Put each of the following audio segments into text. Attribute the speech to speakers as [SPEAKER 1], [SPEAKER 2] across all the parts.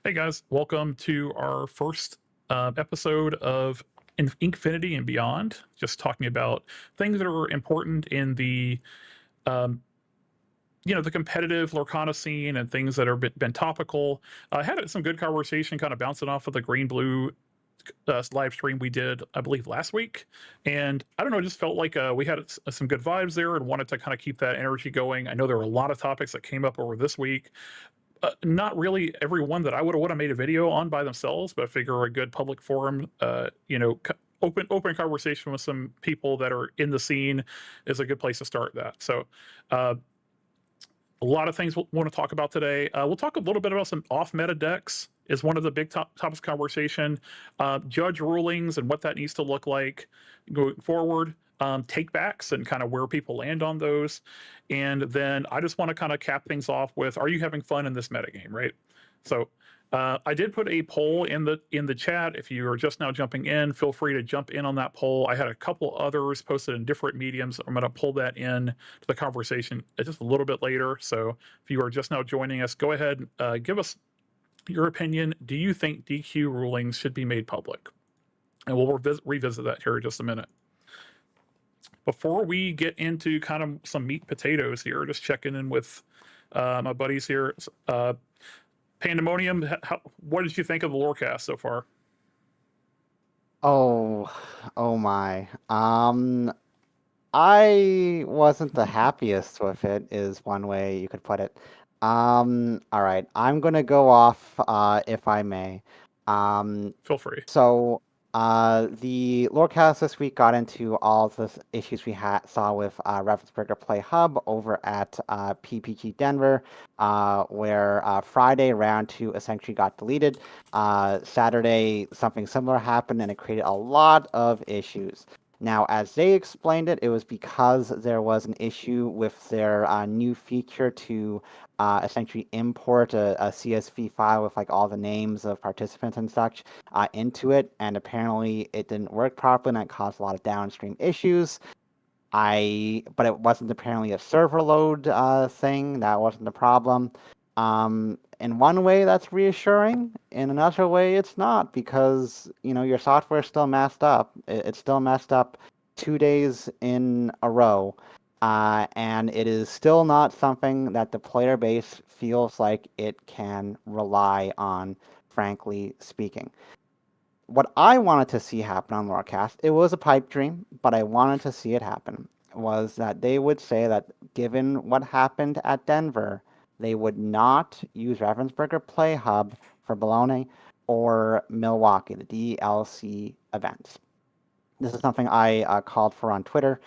[SPEAKER 1] Hey guys, welcome to our first episode of Inkfinity and Beyond. Just talking about things that are important in the, um, the competitive Lorcana scene and things that are been topical. I had some good conversation, kind of bouncing off of the green blue live stream we did, I believe, last week. And I don't know, it just felt like we had some good vibes there and wanted to kind of keep that energy going. I know there were a lot of topics that came up over this week. Not really every one that I would have made a video on by themselves, but I figure a good public forum, open conversation with some people that are in the scene is a good place to start that. So, uh, a lot of things we'll want to talk about today. We'll talk a little bit about some off-meta decks is one of the big topics of conversation. Judge rulings and what that needs to look like going forward. Takebacks and kind of where people land on those. And then I just want to kind of cap things off with, are you having fun in this metagame, right? So I did put a poll in the chat. If you are just now jumping in, feel free to jump in on that poll. I had a couple others posted in different mediums. I'm going to pull that in to the conversation just a little bit later. So if you are just now joining us, go ahead and give us your opinion. Do you think DQ rulings should be made public? And we'll revisit that here in just a minute. Before we get into kind of some meat potatoes here, just checking in with my buddies here. Pandemonium, what did you think of the Lorecast so far?
[SPEAKER 2] Oh, oh my. I wasn't the happiest with it, is one way you could put it. All right, I'm gonna go off, if I may. Um,
[SPEAKER 1] Feel free.
[SPEAKER 2] so, the Lorecast this week got into all the issues we saw with Ravensburger Play Hub over at PPG Denver, where Friday round 2 essentially got deleted. Saturday, something similar happened, and it created a lot of issues. Now, as they explained it, it was because there was an issue with their new feature to essentially import a CSV file with like all the names of participants and such into it, and apparently it didn't work properly, and it caused a lot of downstream issues. But it wasn't apparently a server load thing. That wasn't the problem. In one way, that's reassuring. In another way, it's not, because your software is still messed up. It's still messed up 2 days in a row, and it is still not something that the player base feels like it can rely on, frankly speaking. What I wanted to see happen on Lorecast, it was a pipe dream, but I wanted to see it happen, was that they would say that given what happened at Denver, they would not use Ravensburger Play Hub for Bologna or Milwaukee, the DLC events. This is something I called for on Twitter.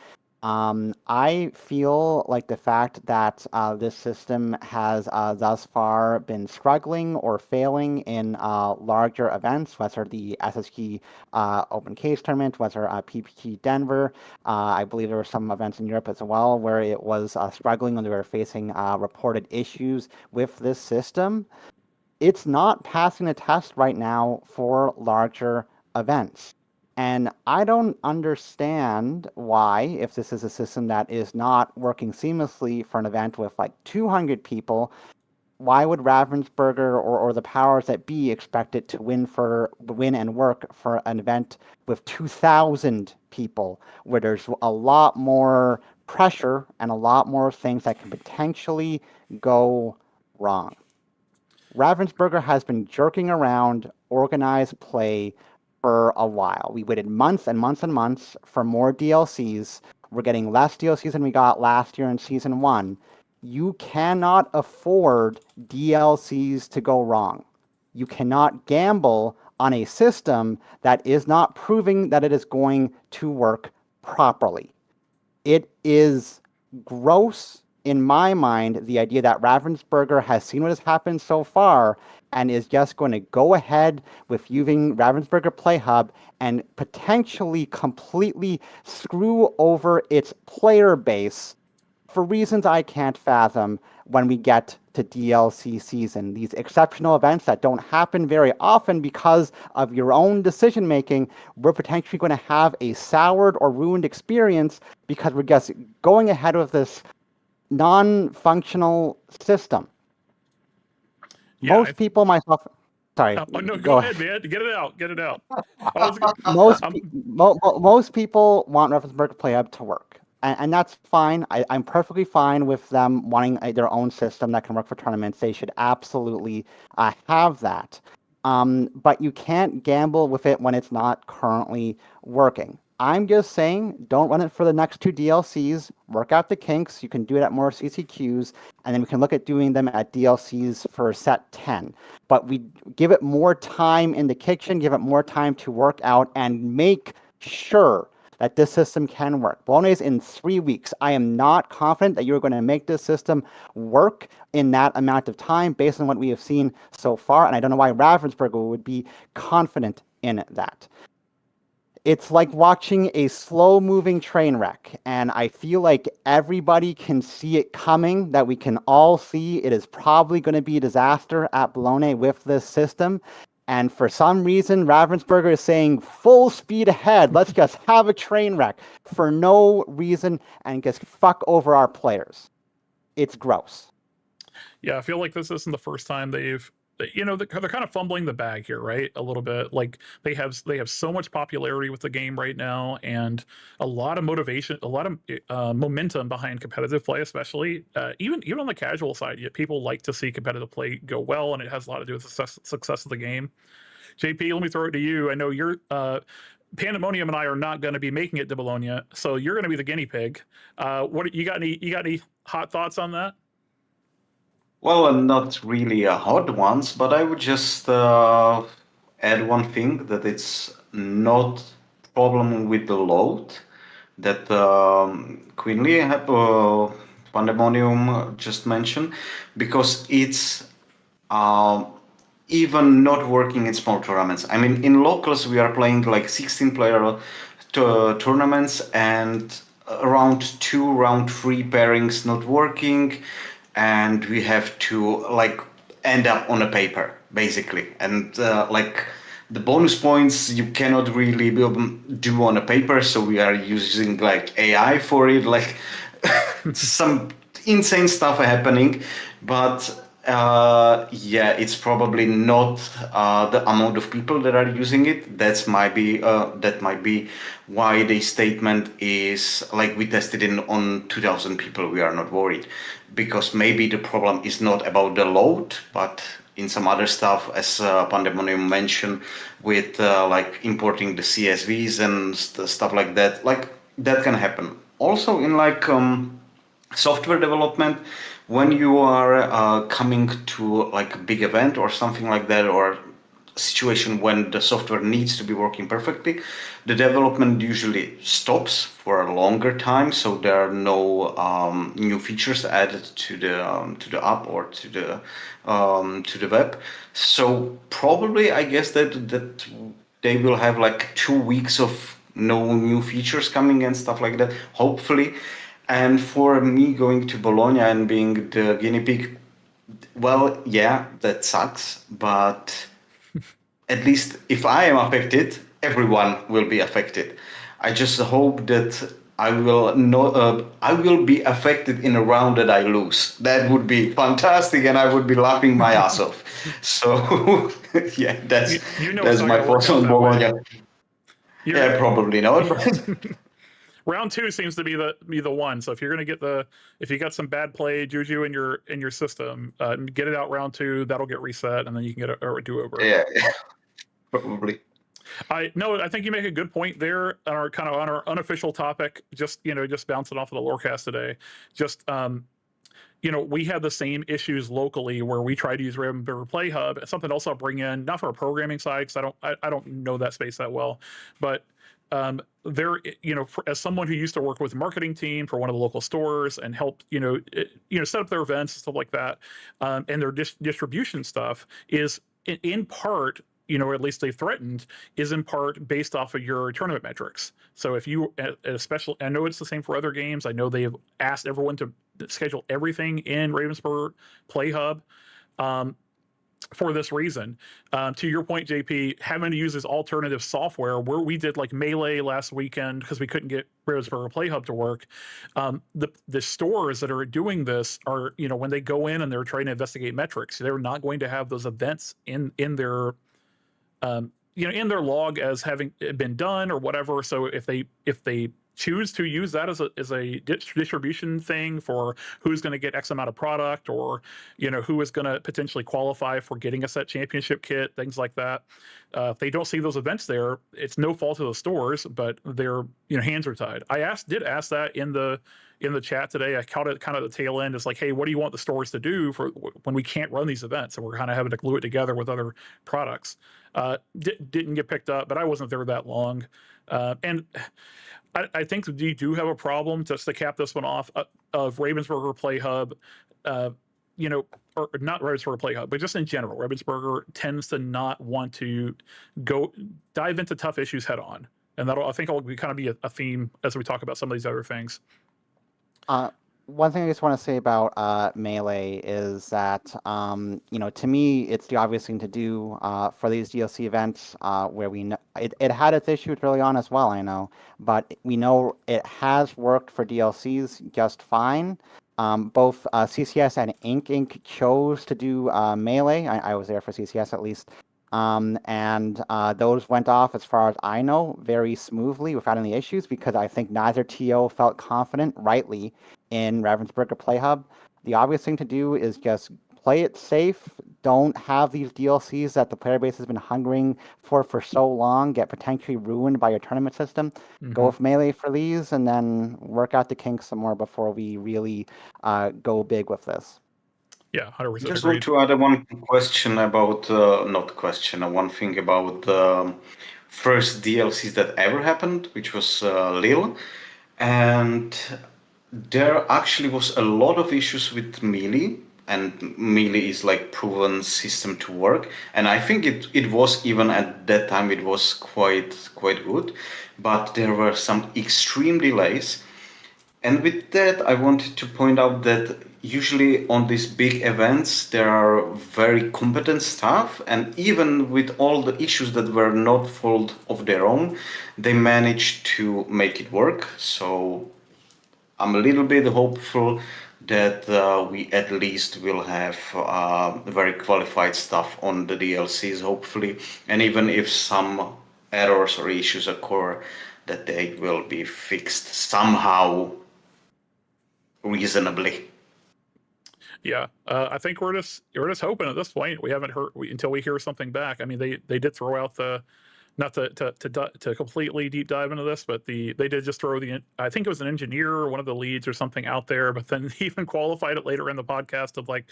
[SPEAKER 2] I feel like the fact that this system has thus far been struggling or failing in larger events, whether the SSG Open Case Tournament, whether PPT Denver, I believe there were some events in Europe as well where it was struggling when they were facing reported issues with this system. It's not passing the test right now for larger events. And I don't understand why, if this is a system that is not working seamlessly for an event with like 200 people, why would Ravensburger or the powers that be expect it to win and work for an event with 2,000 people, where there's a lot more pressure and a lot more things that can potentially go wrong? Ravensburger has been jerking around organized play for a while. We waited months and months and months for more DLCs. We're getting less DLCs than we got last year in Season 1. You cannot afford DLCs to go wrong. You cannot gamble on a system that is not proving that it is going to work properly. It is gross in my mind, the idea that Ravensburger has seen what has happened so far and is just going to go ahead with using Ravensburger Play Hub and potentially completely screw over its player base for reasons I can't fathom when we get to DLC season. These exceptional events that don't happen very often because of your own decision making, we're potentially going to have a soured or ruined experience because we're just going ahead with this non-functional system.
[SPEAKER 1] Yeah,
[SPEAKER 2] Most people, myself. Sorry,
[SPEAKER 1] Oh, no,
[SPEAKER 2] go
[SPEAKER 1] go ahead, man. Get it out. Get it out. I was,
[SPEAKER 2] most people want Ravensburger Play Hub to work, and that's fine. I'm perfectly fine with them wanting their own system that can work for tournaments. They should absolutely have that. But you can't gamble with it when it's not currently working. I'm just saying, don't run it for the next 2 DLCs. Work out the kinks. You can do it at more CCQs, and then we can look at doing them at DLCs for set 10. But we give it more time in the kitchen, give it more time to work out, and make sure that this system can work. Bolognese in 3 weeks. I am not confident that you're going to make this system work in that amount of time based on what we have seen so far, and I don't know why Ravensburger would be confident in that. It's like watching a slow-moving train wreck, and I feel like everybody can see it coming, that we can all see it is probably going to be a disaster at Bologna with this system. And for some reason, Ravensburger is saying full speed ahead. Let's just have a train wreck for no reason and just fuck over our players. It's gross.
[SPEAKER 1] yeah, I feel like this isn't the first time they've, they're kind of fumbling the bag here, right? A little bit. Like they have so much popularity with the game right now, and a lot of motivation, a lot of momentum behind competitive play, especially even on the casual side. People like to see competitive play go well, and it has a lot to do with the success of the game. JP, let me throw it to you. I know you're Pandemonium and I are not going to be making it to Bologna, so you're going to be the guinea pig. What you got? Any hot thoughts on that?
[SPEAKER 3] Well, not really hot ones, but I would just add one thing that it's not problem with the load that Quinley have Pandemonium just mentioned, because it's uh, even not working in small tournaments. I mean, in locals we are playing like 16-player tournaments, and round 3 pairings not working, and we have to like end up on a paper basically, and like the bonus points you cannot really do on a paper, so we are using like AI for it, like some insane stuff happening. But yeah, it's probably not the amount of people that are using it. That might be why the statement is like we tested in on 2,000 people. We are not worried, because maybe the problem is not about the load, but in some other stuff, as Pandemonium mentioned, with like importing the CSVs and stuff like that. Like that can happen. Also in like software development, when you are coming to like a big event or something like that, or situation when the software needs to be working perfectly, the development usually stops for a longer time, so there are no new features added to the app or to the web. So probably I guess that they will have like 2 weeks of no new features coming and stuff like that, hopefully. And for me going to Bologna and being the guinea pig, well, yeah, that sucks, but at least if I am affected, everyone will be affected. I just hope that I will be affected in a round that I lose. That would be fantastic, and I would be laughing my ass off. So yeah, that's
[SPEAKER 1] It's not
[SPEAKER 3] my
[SPEAKER 1] going to work
[SPEAKER 3] thoughts
[SPEAKER 1] out
[SPEAKER 3] on
[SPEAKER 1] that way.
[SPEAKER 3] Bologna. Yeah, probably not.
[SPEAKER 1] Round 2 seems to be the one. So if you're going to get if you got some bad play juju in your system, get it out round 2. That'll get reset, and then you can get a do over.
[SPEAKER 3] Yeah, probably.
[SPEAKER 1] I think you make a good point there on our unofficial topic. Just bouncing off of the Lorecast today. Just we have the same issues locally where we try to use Ravenburger Play Hub. Something else I'll bring in, not for a programming side, because I don't know that space that well, but there, as someone who used to work with the marketing team for one of the local stores and helped, set up their events and stuff like that, and their distribution stuff is in part, at least they threatened, is in part based off of your tournament metrics. So if you, especially, I know it's the same for other games. I know they have asked everyone to schedule everything in Ravensburger Play Hub. for this reason. To your point, JP, having to use this alternative software where we did like Melee last weekend because we couldn't get Ravensburger Play Hub to work. The stores that are doing this are, when they go in and they're trying to investigate metrics, they're not going to have those events in their in their log as having been done or whatever. So if they choose to use that as a distribution thing for who's going to get X amount of product, or who is going to potentially qualify for getting a set championship kit, things like that. If they don't see those events there, it's no fault of the stores, but their hands are tied. I did ask that in the chat today. I caught it kind of the tail end. It's like, hey, what do you want the stores to do for when we can't run these events and we're kind of having to glue it together with other products? Didn't get picked up, but I wasn't there that long, and I think you do have a problem, just to cap this one off, of Ravensburger Play Hub, or not Ravensburger Play Hub, but just in general, Ravensburger tends to not want to dive into tough issues head on, and I think will kind of be a theme as we talk about some of these other things.
[SPEAKER 2] One thing I just want to say about Melee is that, to me, it's the obvious thing to do for these DLC events, where we know it had its issues early on as well, I know, but we know it has worked for DLCs just fine. Both CCS and Inc. chose to do Melee. I was there for CCS at least. And those went off, as far as I know, very smoothly without any issues, because I think neither TO felt confident, rightly, in Ravensburger Play Hub. The obvious thing to do is just play it safe. Don't have these DLCs that the player base has been hungering for so long get potentially ruined by your tournament system.
[SPEAKER 1] Mm-hmm.
[SPEAKER 2] Go with Melee for these, and then work out the kinks some more before we really go big with this.
[SPEAKER 1] Yeah, 100%
[SPEAKER 3] Just
[SPEAKER 1] agreed.
[SPEAKER 3] want to add one question about, one thing about the first DLCs that ever happened, which was Lille. And there actually was a lot of issues with Melee, and Melee is like proven system to work. And I think it was, even at that time, it was quite good. But there were some extreme delays. And with that, I wanted to point out that usually on these big events, there are very competent staff, and even with all the issues that were not fault of their own, they managed to make it work. So I'm a little bit hopeful that we at least will have very qualified staff on the DLCs, hopefully, and even if some errors or issues occur, that they will be fixed somehow reasonably.
[SPEAKER 1] Yeah, I think we're just hoping at this point. We haven't heard until we hear something back. I mean, they did throw out not to completely deep dive into this, but they did just throw I think it was an engineer or one of the leads or something out there, but then he even qualified it later in the podcast of like,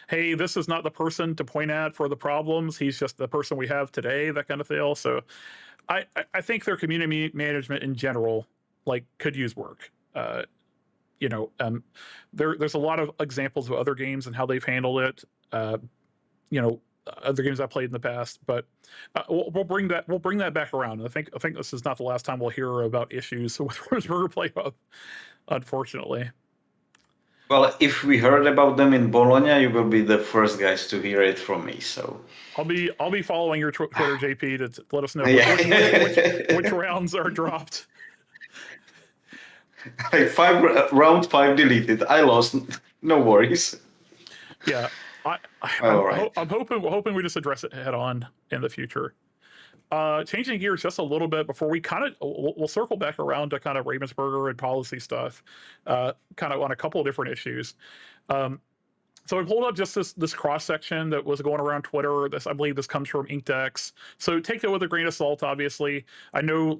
[SPEAKER 1] hey, this is not the person to point at for the problems. He's just the person we have today, that kind of deal. So I think their community management in general could use work. There's a lot of examples of other games and how they've handled it. Other games I played in the past, but we'll bring that back around. I think this is not the last time we'll hear about issues with Ravensburger Play Hub, unfortunately.
[SPEAKER 3] Well, if we heard about them in Bologna, you will be the first guys to hear it from me. So
[SPEAKER 1] I'll be following your Twitter, JP, to let us know which rounds are dropped.
[SPEAKER 3] Round 5 deleted. I lost. No worries.
[SPEAKER 1] Yeah, I'm hoping we just address it head on in the future. Changing gears just a little bit before we we'll circle back around to kind of Ravensburger and policy stuff, kind of on a couple of different issues. So I pulled up just this cross section that was going around Twitter. I believe this comes from Inkdex. So take it with a grain of salt, obviously. I know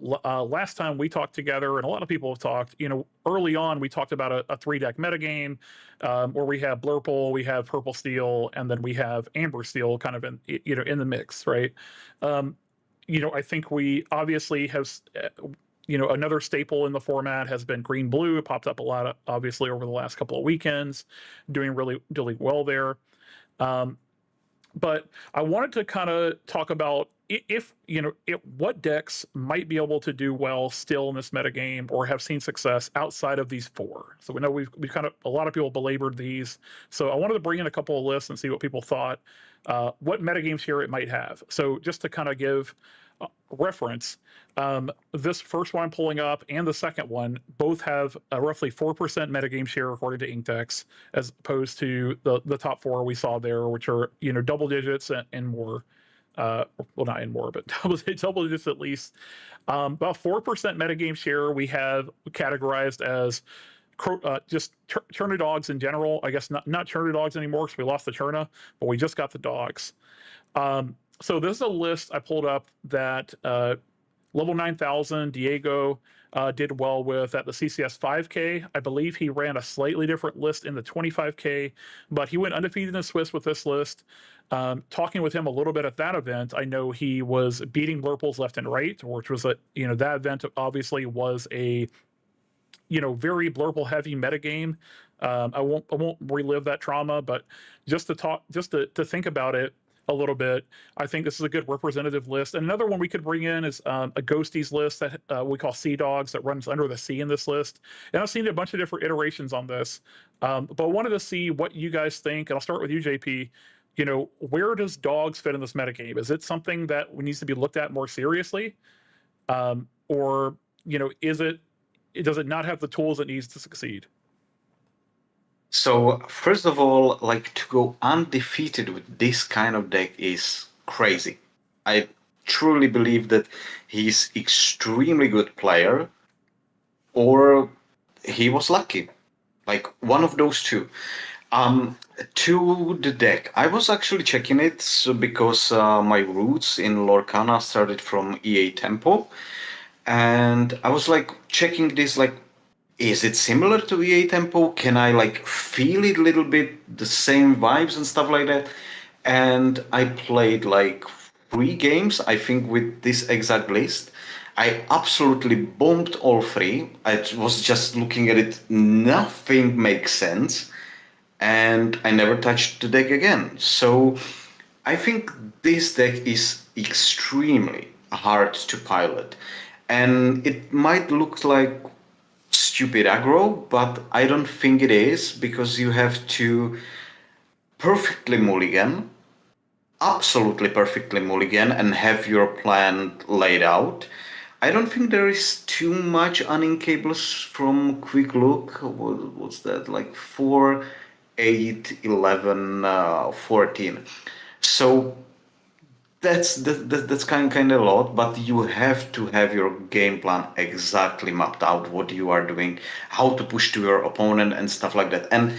[SPEAKER 1] last time we talked together, and a lot of people have talked, early on we talked about a 3-deck metagame where we have Blurple, we have Purple Steel, and then we have Amber Steel kind of in the mix, right? I think we obviously have another staple in the format has been green blue. It popped up a lot, obviously, over the last couple of weekends, doing really well there. But I wanted to kind of talk about if what decks might be able to do well still in this metagame or have seen success outside of these four. So we know we've kind of, a lot of people belabored these. So I wanted to bring in a couple of lists and see what people thought, what metagames here it might have. So just to kind of give reference, this first one I'm pulling up and the second one both have a roughly 4% metagame share according to Inkdex, as opposed to the top four we saw there, which are double digits and more. Well, not in more, but double digits at least. About 4% metagame share we have categorized as just Turner dogs in general. I guess not Turner dogs anymore because we lost the Turner, but we just got the dogs. So this is a list I pulled up that level 9,000 Diego did well with at the CCS 5K. I believe he ran a slightly different list in the 25K, but he went undefeated in the Swiss with this list. Talking with him a little bit at that event, I know he was beating Blurples left and right, which was that event obviously was a very Blurple heavy metagame. I won't relive that trauma, but just to think about it a little bit, I think this is a good representative list. And another one we could bring in is a Ghosties list that we call Sea Dogs, that runs under the sea in this list. And I've seen a bunch of different iterations on this, but I wanted to see what you guys think. And I'll start with you, JP. Where does dogs fit in this metagame? Is it something that needs to be looked at more seriously? Or, does it not have the tools it needs to succeed?
[SPEAKER 3] So first of all, to go undefeated with this kind of deck is crazy. I truly believe that he's extremely good player, or he was lucky. One of those two. To the deck, I was actually checking it because my roots in Lorcana started from EA Tempo, and I was checking this, is it similar to EA Tempo? Can I feel it a little bit, the same vibes and stuff like that? And I played 3 games, I think, with this exact list. I absolutely bombed all 3. I was just looking at it, nothing makes sense, and I never touched the deck again. So I think this deck is extremely hard to pilot, and it might look like stupid aggro, but I don't think it is, because you have to perfectly mulligan, absolutely perfectly mulligan, and have your plan laid out. I don't think there is too much uninkables from quick look. What's that? 4, 8, 11, 14. So that's kind of a lot, but you have to have your game plan exactly mapped out, what you are doing, how to push to your opponent and stuff like that. And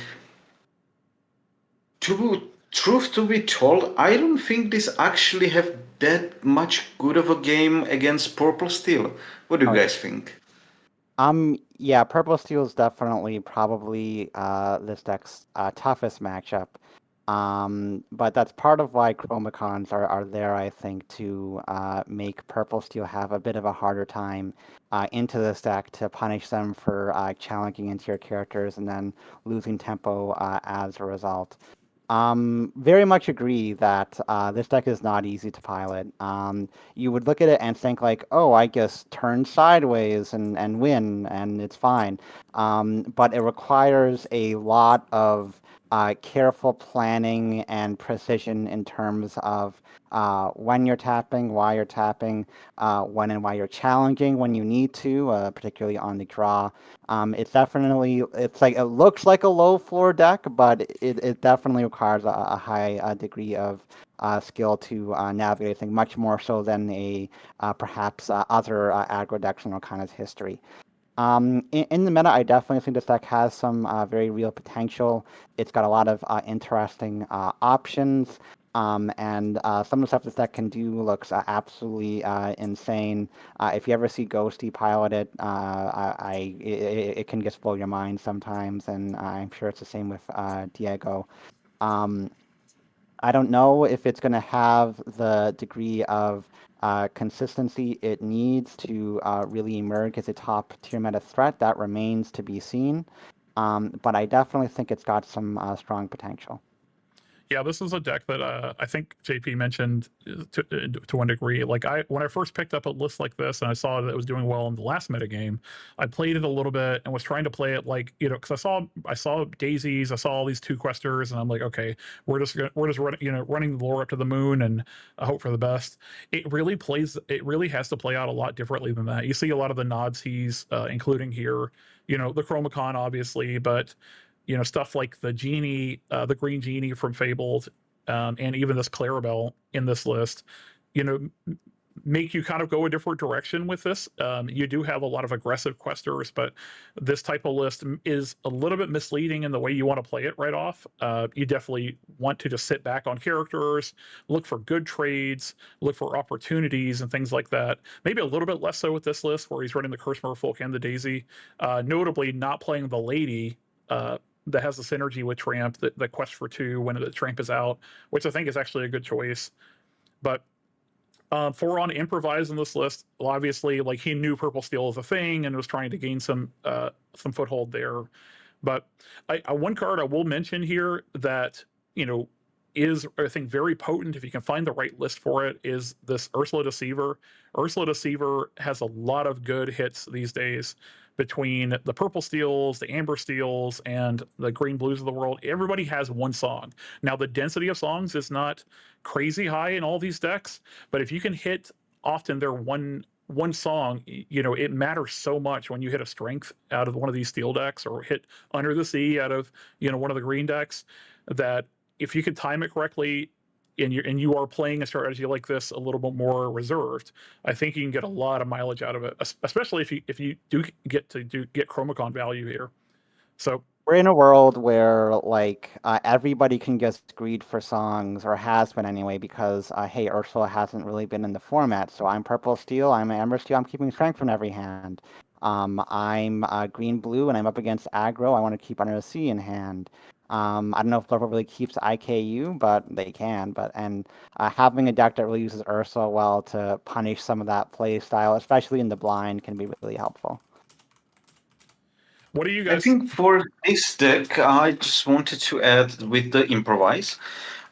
[SPEAKER 3] truth to be told, I don't think this actually have that much good of a game against Purple Steel. What do you guys think?
[SPEAKER 2] Yeah, Purple Steel is definitely probably this deck's toughest matchup. But that's part of why Chromicons are there, I think, to make Purple Steel have a bit of a harder time into this deck, to punish them for challenging into your characters and then losing tempo as a result. Very much agree that this deck is not easy to pilot. You would look at it and think oh, I just turn sideways and win, and it's fine. But it requires a lot of careful planning and precision in terms of when you're tapping, why you're tapping, when and why you're challenging when you need to, particularly on the draw. It's definitely, it looks like a low floor deck, but it definitely requires a high degree of skill to navigate, I think, much more so than perhaps other aggro decks in Lorcana's history. In the meta, I definitely think this deck has some very real potential. It's got a lot of interesting options, and some of the stuff this deck can do looks absolutely insane. If you ever see Ghosty piloted, it can just blow your mind sometimes, and I'm sure it's the same with Diego. I don't know if it's going to have the degree of consistency it needs to really emerge as a top tier meta threat. That remains to be seen. But I definitely think it's got some strong potential.
[SPEAKER 1] Yeah, this is a deck that I think JP mentioned to one degree. Like when I first picked up a list like this and I saw that it was doing well in the last metagame, I played it a little bit and was trying to play it like, because I saw daisies, I saw all these two questers, and I'm like, okay, we're just running the lore up to the moon and hope for the best. It really has to play out a lot differently than that. You see a lot of the nods he's including here, the Chromacon obviously, but stuff like the genie, the green genie from Fabled, and even this Clarabelle in this list, make you kind of go a different direction with this. You do have a lot of aggressive questers, but this type of list is a little bit misleading in the way you want to play it right off. You definitely want to just sit back on characters, look for good trades, look for opportunities and things like that. Maybe a little bit less so with this list where he's running the Curse Merfolk and the Daisy. Notably not playing the Lady, that has the synergy with Tramp, the quest for 2 when the Tramp is out, which I think is actually a good choice. But for on improvise in this list, obviously, like he knew Purple Steel was a thing and was trying to gain some foothold there. But one card I will mention here that is, I think, very potent if you can find the right list for it, is this Ursula Deceiver. Ursula Deceiver has a lot of good hits these days between the Purple Steels, the Amber Steels, and the Green Blues of the world. Everybody has one song. Now, the density of songs is not crazy high in all these decks, but if you can hit often their one song, it matters so much when you hit a strength out of one of these steel decks or hit Under the Sea out of one of the green decks, that if you can time it correctly and you are playing a strategy like this a little bit more reserved, I think you can get a lot of mileage out of it, especially if you do get Chromacon value here. So
[SPEAKER 2] we're in a world where everybody can just greed for songs, or has been anyway, because hey, Ursula hasn't really been in the format. So I'm Purple Steel, I'm Amber Steel, I'm keeping strength from every hand. I'm green blue and I'm up against aggro. I want to keep Under the Sea in hand. I don't know if Purple really keeps IKU, but they can. And having a deck that really uses Ursula well to punish some of that play style, especially in the blind, can be really helpful.
[SPEAKER 1] What do you guys?
[SPEAKER 3] I think for this deck, I just wanted to add with the improvise.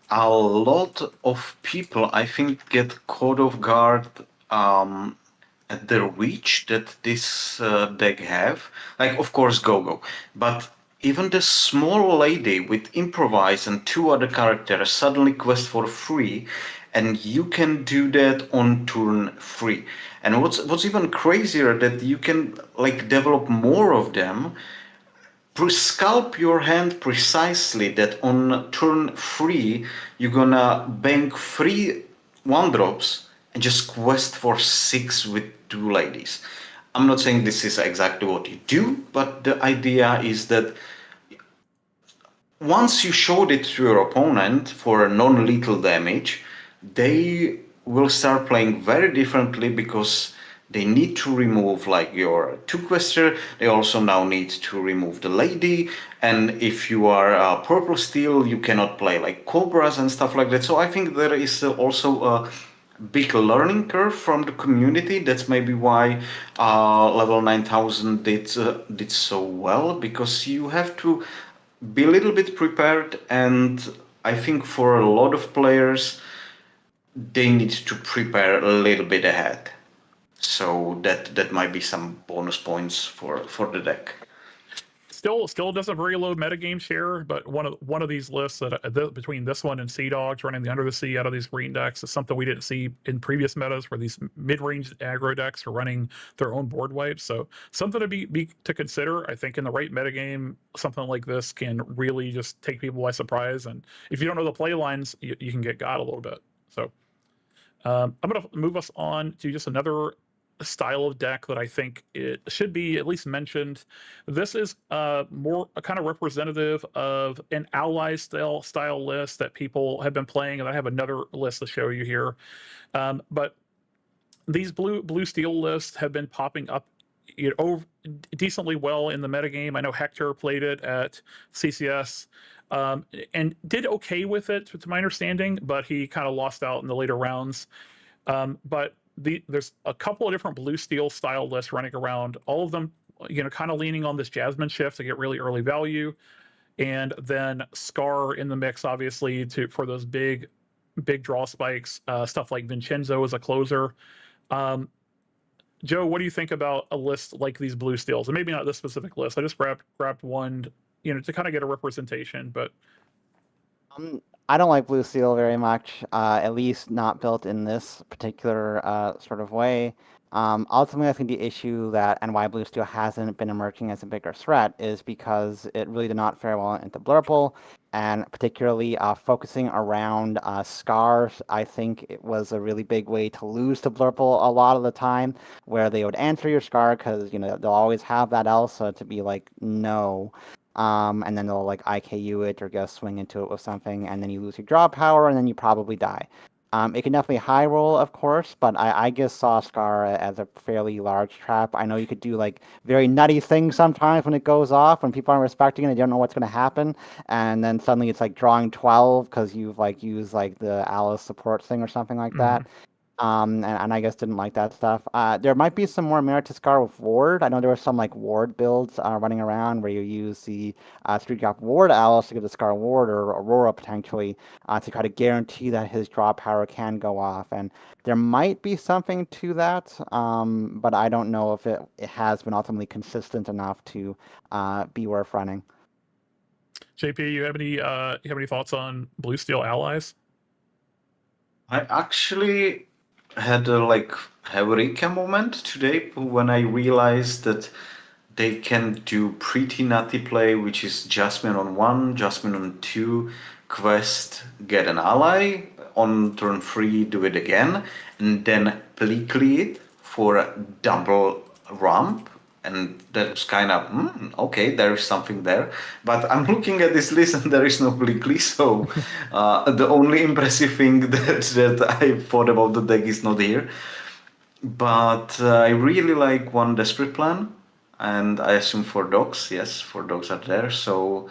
[SPEAKER 3] A lot of people, I think, get caught off guard at the reach that this deck have. Like, of course, Go-Go, but even the small lady with improvise and 2 other characters suddenly quest for free, and you can do that on turn 3. And what's even crazier, that you can develop more of them, sculpt your hand precisely that on turn 3 you're gonna bank 3 1-drops and just quest for 6 with 2 ladies. I'm not saying this is exactly what you do, but the idea is that once you showed it to your opponent for non-lethal damage, they will start playing very differently, because they need to remove your 2-quester. They also now need to remove the lady, and if you are Purple Steel, you cannot play Cobras and stuff like that. So I think there is also a big learning curve from the community. That's maybe why level 9000 did so well, because you have to be a little bit prepared, and I think for a lot of players, they need to prepare a little bit ahead. So that might be some bonus points for the deck.
[SPEAKER 1] Still does a very low metagame share, but one of these lists that between this one and Sea Dogs running the Under the Sea out of these green decks is something we didn't see in previous metas, where these mid-range aggro decks are running their own board wipes. So something to be to consider. I think in the right metagame, something like this can really just take people by surprise. And if you don't know the play lines, you can get got a little bit. So I'm going to move us on to just another style of deck that I think it should be at least mentioned. This is more a kind of representative of an ally style list that people have been playing, and I have another list to show you here. But these blue steel lists have been popping up decently well in the metagame. I know Hector played it at CCS and did okay with it, to my understanding, but he kind of lost out in the later rounds. But there's a couple of different blue steel style lists running around, all of them kind of leaning on this Jasmine shift to get really early value. and then Scar in the mix, obviously, for those big draw spikes. Stuff like Vincenzo as a closer. Joe, what do you think about a list like these blue steals? And maybe not this specific list. I just grabbed one, to kind of get a representation. But
[SPEAKER 2] I don't like Blue Steel very much, at least not built in this particular sort of way. Ultimately, I think the issue that and why Blue Steel hasn't been emerging as a bigger threat is because it really did not fare well into Blurple, and particularly focusing around Scars, I think it was a really big way to lose to Blurple a lot of the time, where they would answer your Scar because they'll always have that Elsa to be like, no. And then they'll like IKU it or go swing into it with something, and then you lose your draw power, and then you probably die. It can definitely high roll, of course, but I just saw Scar as a fairly large trap. I know you could do like very nutty things sometimes when it goes off, when people aren't respecting it, they don't know what's going to happen, and then suddenly it's like drawing 12 because you've like used like the Alice support thing or something like that. And I guess didn't like that stuff. There might be some more merit to Scar with Ward. I know there were some like Ward builds running around where you use the 3-drop Ward Alice to give the Scar Ward or Aurora potentially to try to guarantee that his draw power can go off. And there might be something to that, but I don't know if it has been ultimately consistent enough to be worth running.
[SPEAKER 1] JP, you have any thoughts on Blue Steel allies?
[SPEAKER 3] I actually had a like Eureka moment today when I realized that they can do pretty nutty play, which is Jasmine on 1, Jasmine on 2, quest, get an ally, on turn 3 do it again, and then Bleakly it for a double ramp. And that's kind of, okay, there is something there. But I'm looking at this list and there is no Bleakly, so the only impressive thing that I thought about the deck is not here. But I really like one Desperate Plan, and I assume 4 dogs, yes, 4 dogs are there, so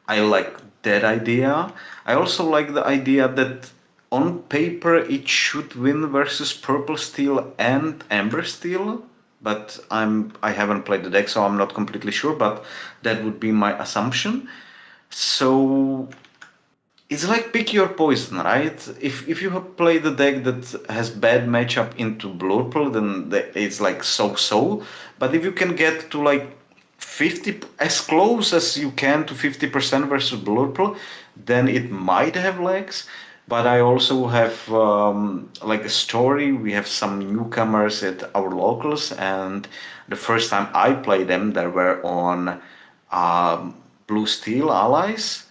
[SPEAKER 3] I like that idea. I also like the idea that on paper it should win versus Purple Steel and Amber Steel, but I haven't played the deck, so I'm not completely sure, but that would be my assumption. So it's like pick your poison, right? If you have played the deck that has bad matchup into Blurple, then it's like so. But if you can get to like 50, as close as you can to 50% versus Blurple, then it might have legs. But I also have like a story. We have some newcomers at our locals, and the first time I played them, they were on Blue Steel allies.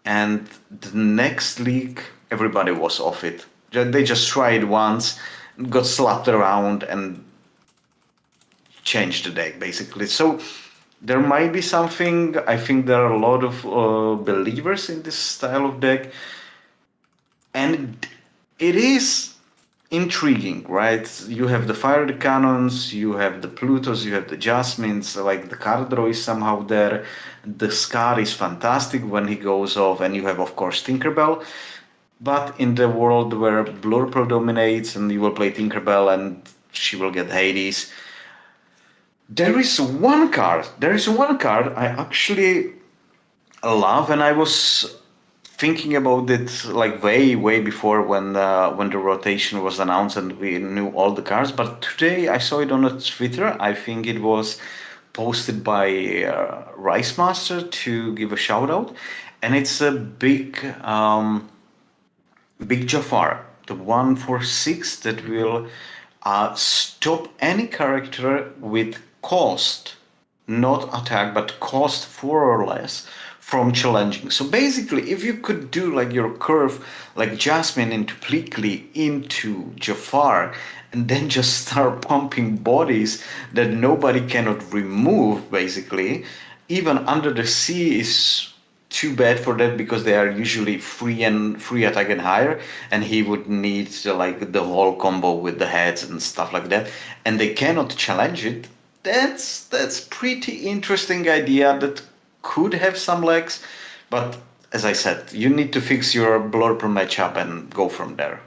[SPEAKER 3] And the next league, everybody was off it. They just tried once, got slapped around, and changed the deck, basically. So there might be something. I think there are a lot of believers in this style of deck. And it is intriguing, right? You have the Fire the Cannons, you have the Plutos, you have the Jasmines, like the card draw is somehow there. The Scar is fantastic when he goes off, and you have, of course, Tinkerbell. But in the world where Blurple dominates and you will play Tinkerbell and she will get Hades, there is one card I actually love, and I was thinking about it like way before when the rotation was announced and we knew all the cards. But today I saw it on Twitter. I think it was posted by Rice Master to give a shout out, and it's a big Jafar, the 1/6 that will stop any character with cost, not attack, but cost 4 or less from challenging. So basically, if you could do like your curve, like Jasmine into Pleakley into Jafar, and then just start pumping bodies that nobody cannot remove, basically, even Under the Sea is too bad for that because they are usually free attack and higher, and he would need like the whole combo with the heads and stuff like that, and they cannot challenge it. That's pretty interesting idea that could have some legs, but as I said, you need to fix your Blurple matchup and go from there.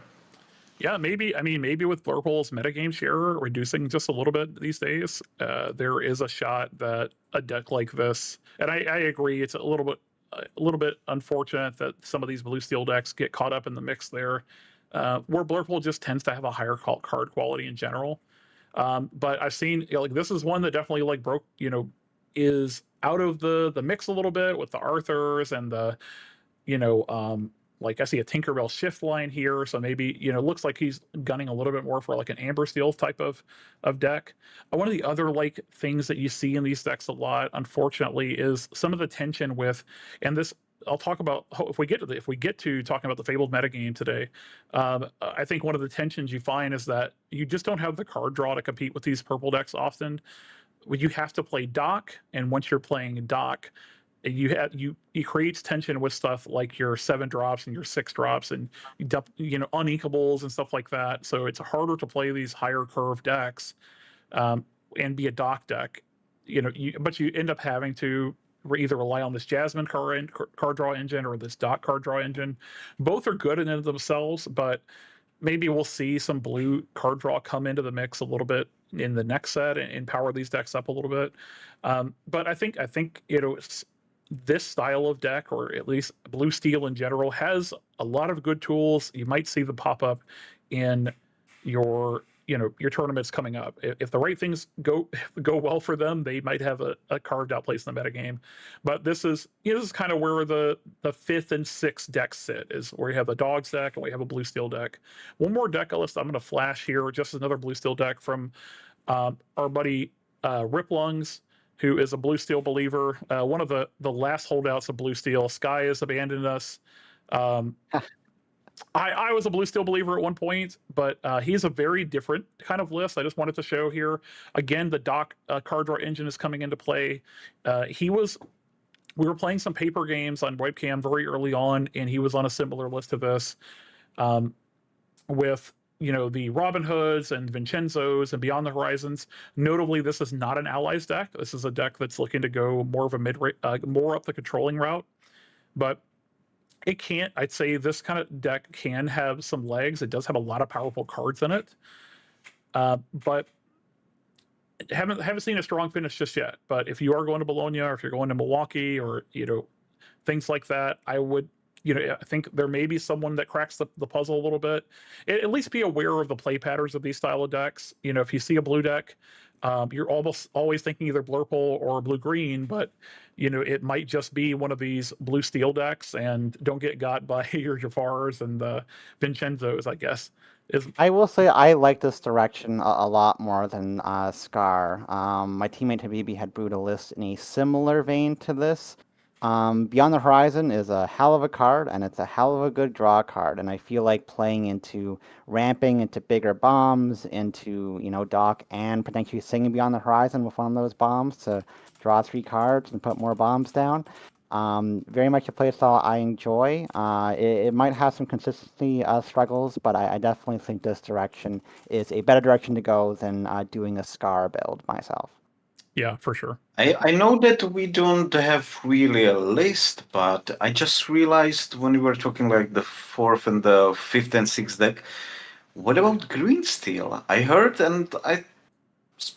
[SPEAKER 1] Yeah, maybe. I mean, maybe with Blurple's metagame share reducing just a little bit these days, there is a shot that a deck like this, and I agree, it's a little bit a little bit unfortunate that some of these blue steel decks get caught up in the mix there, where Blurple just tends to have a higher card quality in general. But I've seen, you know, like this is one that definitely like broke, you know, is out of the mix a little bit with the Arthurs and the, you know, like I see a Tinkerbell shift line here, so maybe, you know, looks like he's gunning a little bit more for like an Amber Steel type of deck. One of the other like things that you see in these decks a lot, unfortunately, is some of the tension with, and this I'll talk about if we get to talking about the Fabled metagame today. I think one of the tensions you find is that you just don't have the card draw to compete with these purple decks often. You have to play dock, and once you're playing dock, it creates tension with stuff like your 7 drops and your 6 drops and you dump, you know, unequables and stuff like that. So it's harder to play these higher curve decks, and be a dock deck. You know, but you end up having to either rely on this Jasmine card draw engine or this dock card draw engine. Both are good in and of themselves, but maybe we'll see some blue card draw come into the mix a little bit in the next set and power these decks up a little bit. But I think you know, this style of deck, or at least blue steel in general, has a lot of good tools. You might see them pop up in your, you know, your tournaments coming up. If the right things go well for them, they might have a carved out place in the metagame. But this is, you know, this is kind of where the 5th and 6th decks sit, is where you have the dogs deck and we have a blue steel deck. One more deck list I'm going to flash here, just another blue steel deck from our buddy Riplungs, who is a blue steel believer, one of the last holdouts of blue steel. Sky has abandoned us. I was a blue steel believer at one point, but he's a very different kind of list. I just wanted to show here again the dock card draw engine is coming into play. We were playing some paper games on webcam very early on, and he was on a similar list to this, with, you know, the Robin Hoods and Vincenzos and Beyond the Horizons. Notably, this is not an allies deck. This is a deck that's looking to go more of a more up the controlling route. But it can't, I'd say this kind of deck can have some legs. It does have a lot of powerful cards in it. But haven't seen a strong finish just yet. But if you are going to Bologna, or if you're going to Milwaukee, or, you know, things like that, I would, you know, I think there may be someone that cracks the puzzle a little bit. At least be aware of the play patterns of these style of decks. You know, if you see a blue deck, you're almost always thinking either blurple or blue green, but, you know, it might just be one of these blue steel decks, and don't get got by your Jafars and the Vincenzos, I guess.
[SPEAKER 2] I will say I like this direction a lot more than Scar. My teammate Habibi had brewed a list in a similar vein to this. Beyond the Horizon is a hell of a card, and it's a hell of a good draw card. And I feel like playing into ramping into bigger bombs, into, you know, dock, and potentially singing Beyond the Horizon with one of those bombs to draw 3 cards and put more bombs down. Very much a playstyle I enjoy. It might have some consistency struggles, but I definitely think this direction is a better direction to go than doing a Scar build myself.
[SPEAKER 1] Yeah, for sure.
[SPEAKER 3] I know that we don't have really a list, but I just realized when we were talking like the 4th and the 5th and 6th deck, what about green steel? I heard and I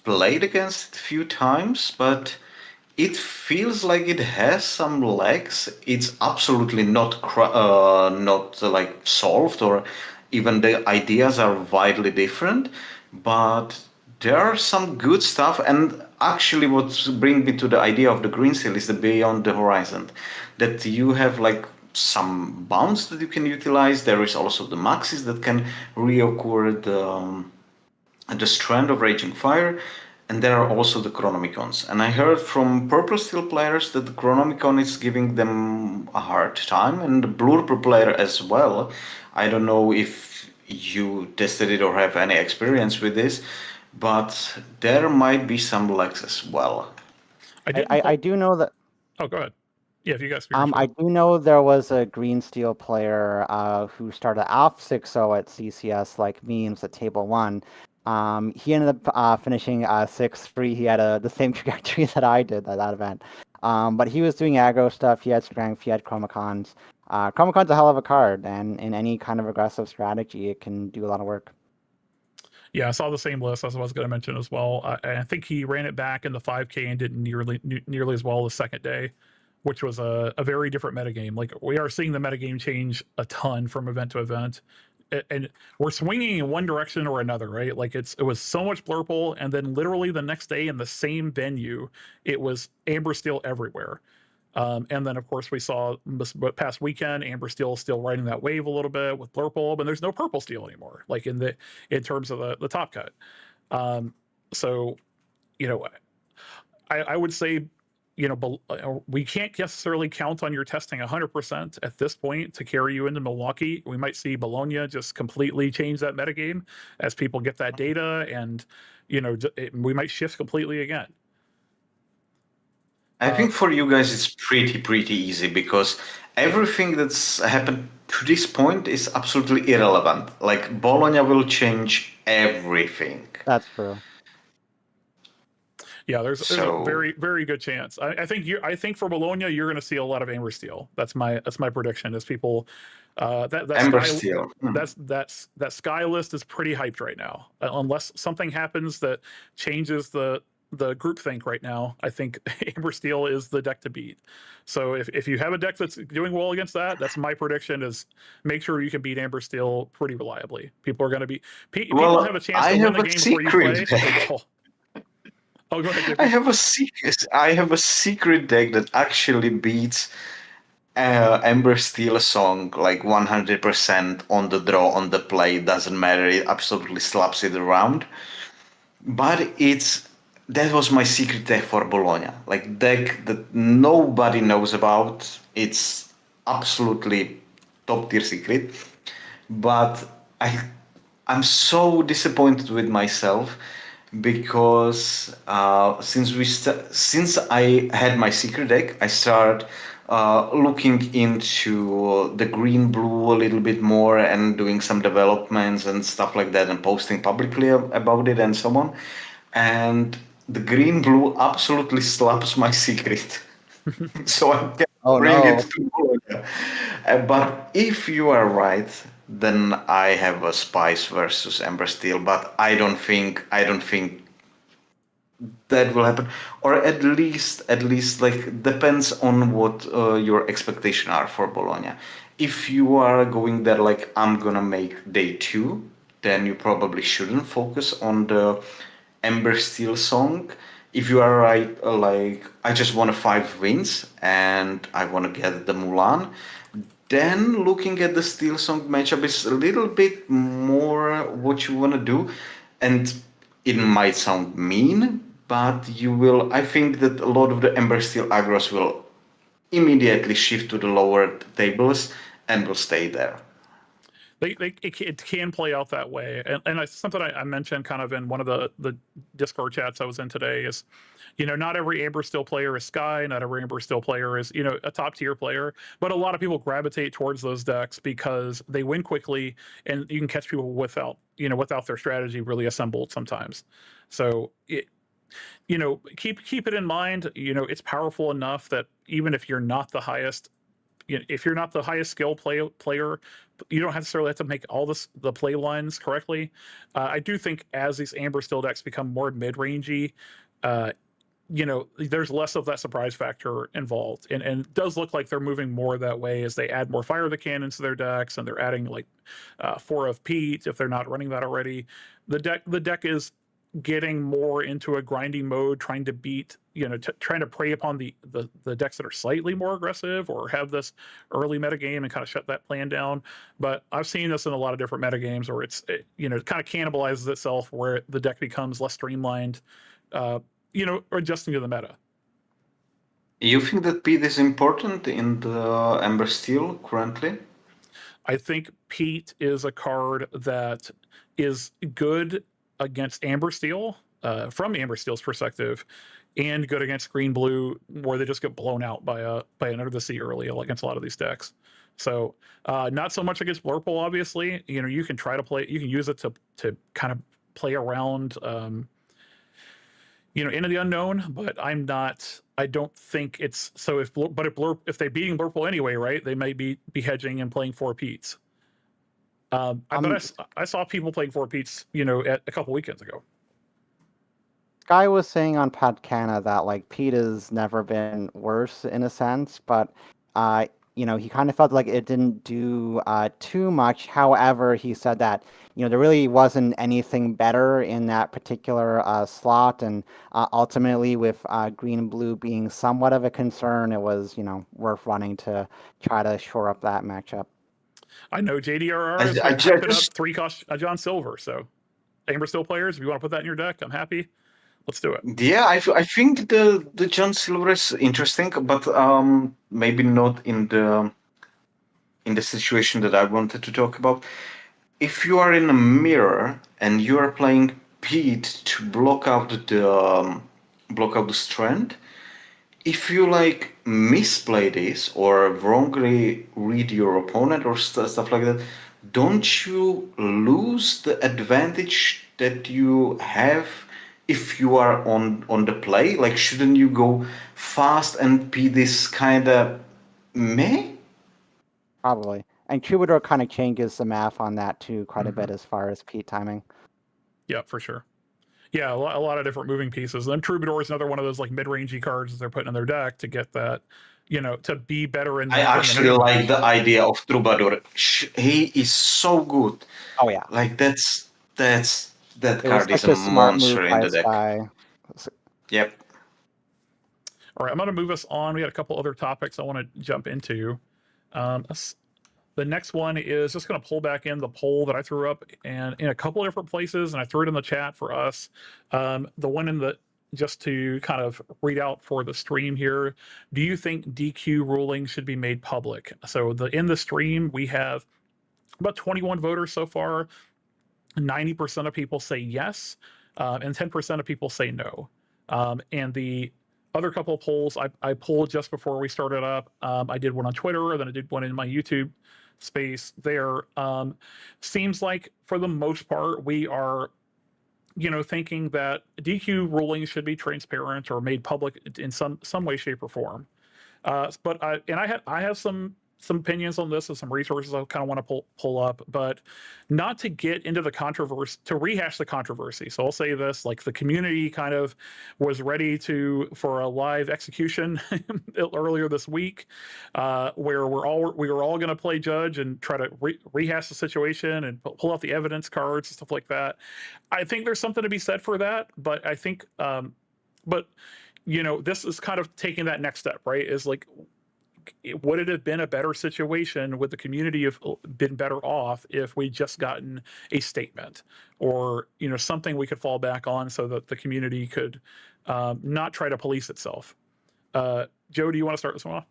[SPEAKER 3] played against it a few times, but it feels like it has some legs. It's absolutely not like solved, or even the ideas are widely different, but there are some good stuff. And actually what brings me to the idea of the green steel is the Beyond the Horizon, that you have like some bounds that you can utilize. There is also the maxis that can reoccur the Strand of Raging Fire, and there are also the Chronomicons. And I heard from Purple Steel players that the Chronomicon is giving them a hard time, and the Blue player as well. I don't know if you tested it or have any experience with this, but there might be some legs as well.
[SPEAKER 2] I do know that.
[SPEAKER 1] Oh, go ahead. Yeah, if you guys.
[SPEAKER 2] I do know there was a green steel player who started off 6-0 at CCS, like memes at Table 1. He ended up finishing 6-3. He had the same trajectory that I did at that event. But he was doing aggro stuff. He had strength. He had Chromicons. Chromicon's a hell of a card, and in any kind of aggressive strategy, it can do a lot of work.
[SPEAKER 1] Yeah, I saw the same list as I was going to mention as well. I think he ran it back in the 5K and did nearly as well the second day. which was a very different metagame. Like we are seeing the metagame change a ton from event to event, and we're swinging in one direction or another, right? Like it was so much blurple, and then literally the next day in the same venue, it was Amber Steel everywhere. And then of course we saw this past weekend, Amber Steel still riding that wave a little bit with Blurple, but there's no Purple Steel anymore, like in terms of the top cut. So, you know, I would say, you know, we can't necessarily count on your testing 100% at this point to carry you into Milwaukee. We might see Bologna just completely change that metagame as people get that data, and, you know, we might shift completely again.
[SPEAKER 3] I think for you guys it's pretty easy because everything that's happened to this point is absolutely irrelevant. Like Bologna will change everything.
[SPEAKER 2] That's true.
[SPEAKER 1] Yeah, there's
[SPEAKER 3] So-
[SPEAKER 1] a very good chance. I think for Bologna you're going to see a lot of Amber Steel. That's my prediction. Is people that
[SPEAKER 3] Amber
[SPEAKER 1] sky,
[SPEAKER 3] Steel.
[SPEAKER 1] that sky list is pretty hyped right now. Unless something happens that changes the groupthink right now, I think Amber Steel is the deck to beat. So if you have a deck that's doing well against that, that's my prediction, is make sure you can beat Amber Steel pretty reliably. People are going to be people have a chance to win the game before you play. Oh, go ahead, JP.
[SPEAKER 3] I have a secret deck that actually beats Amber Steel song like 100% on the draw, on the play. Doesn't matter. It absolutely slaps it around. But that was my secret deck for Bologna. Like deck that nobody knows about. It's absolutely top tier secret. But I'm so disappointed with myself because since I had my secret deck, I started looking into the green blue a little bit more and doing some developments and stuff like that and posting publicly about it and so on. And the green blue absolutely slaps my secret. So I can bring it to Bologna. But if you are right, then I have a Spice versus Ember Steel, but I don't think that will happen, or at least like depends on what your expectation are for Bologna. If you are going there like I'm gonna make day 2, then you probably shouldn't focus on the Ember Steel song. If you are right, like I just want 5 wins and I want to get the Mulan, then looking at the Steel Song matchup is a little bit more what you want to do. And it might sound mean, but you will. I think that a lot of the Ember Steel aggros will immediately shift to the lower tables and will stay there.
[SPEAKER 1] It can play out that way, and something I mentioned kind of in one of the Discord chats I was in today is, you know, not every Amber Steel player is Sky, not every Amber Steel player is, you know, a top tier player, but a lot of people gravitate towards those decks because they win quickly and you can catch people without their strategy really assembled sometimes. So you know, keep it in mind. You know, it's powerful enough that even if you're not the highest. If you're not the highest skill player, you don't necessarily have to make all the play lines correctly. I do think as these Amber Steel decks become more mid-rangey, you know, there's less of that surprise factor involved, and it does look like they're moving more that way as they add more Fire the Cannons to their decks, and they're adding like 4 of Pete if they're not running that already. The deck is getting more into a grinding mode, trying to beat, you know, trying to prey upon the decks that are slightly more aggressive or have this early metagame and kind of shut that plan down. But I've seen this in a lot of different metagames where it kind of cannibalizes itself, where the deck becomes less streamlined, you know, adjusting to the meta.
[SPEAKER 3] You think that Pete is important in the Ember Steel currently?
[SPEAKER 1] I think Pete is a card that is good against Amber Steel, from Amber Steel's perspective, and good against Green Blue, where they just get blown out by an Under the Sea early against a lot of these decks. So not so much against Blurple, obviously. You know, you can try to play, you can use it to kind of play around, you know, into the unknown. But I don't think it's so. If they're beating Blurple anyway, right? They might be hedging and playing 4 Petes. But I saw people playing 4 Petes, you know, a couple weekends ago.
[SPEAKER 2] Sky was saying on Podcana that like Pete has never been worse in a sense, but he kind of felt like it didn't do too much. However, he said that there really wasn't anything better in that particular slot, and ultimately with green and blue being somewhat of a concern, it was worth running to try to shore up that matchup.
[SPEAKER 1] I know JDRR is
[SPEAKER 3] I
[SPEAKER 1] hyping
[SPEAKER 3] just
[SPEAKER 1] up 3-cost John Silver, so Amber Still players, if you want to put that in your deck, I'm happy. Let's do it.
[SPEAKER 3] Yeah, I think the John Silver is interesting, but maybe not in the situation that I wanted to talk about. If you are in a mirror and you are playing Pete to block out the strand, if you like misplay this or wrongly read your opponent or stuff like that, don't you lose the advantage that you have if you are on the play? Like, shouldn't you go fast and be this kind of meh?
[SPEAKER 2] Probably. And Troubadour kind of changes the math on that too quite a bit as far as Pete timing.
[SPEAKER 1] Yeah, for sure. Yeah, a lot of different moving pieces. And then Troubadour is another one of those like mid-rangey cards that they're putting in their deck to get that, to be better in.
[SPEAKER 3] I actually like the idea of Troubadour. He is so good.
[SPEAKER 2] Oh yeah.
[SPEAKER 3] Like that
[SPEAKER 2] It was
[SPEAKER 3] card is
[SPEAKER 2] such
[SPEAKER 3] a
[SPEAKER 2] a smart move
[SPEAKER 3] monster in
[SPEAKER 2] by
[SPEAKER 3] the deck.
[SPEAKER 2] Sky.
[SPEAKER 3] Yep.
[SPEAKER 1] All right, I'm going to move us on. We got a couple other topics I want to jump into. The next one is just going to pull back in the poll that I threw up and in a couple of different places, and I threw it in the chat for us. The one just to kind of read out for the stream here. Do you think DQ ruling should be made public? So in the stream, we have about 21 voters so far. 90% of people say yes, and 10% of people say no. And the other couple of polls I pulled just before we started up. I did one on Twitter, then I did one in my YouTube space there. Seems like for the most part, we are thinking that DQ rulings should be transparent or made public in some way, shape, or form. But I have some opinions on this and some resources I kind of want to pull up, but not to get into the controversy, to rehash the controversy. So I'll say this: like the community kind of was ready for a live execution earlier this week, where we were all going to play judge and try to rehash the situation and pull out the evidence cards and stuff like that. I think there's something to be said for that, but I think, this is kind of taking that next step, right? Is like, would it have been a better situation? Would the community have been better off if we just gotten a statement or something we could fall back on so that the community could not try to police itself? Joe, do you want to start this one off?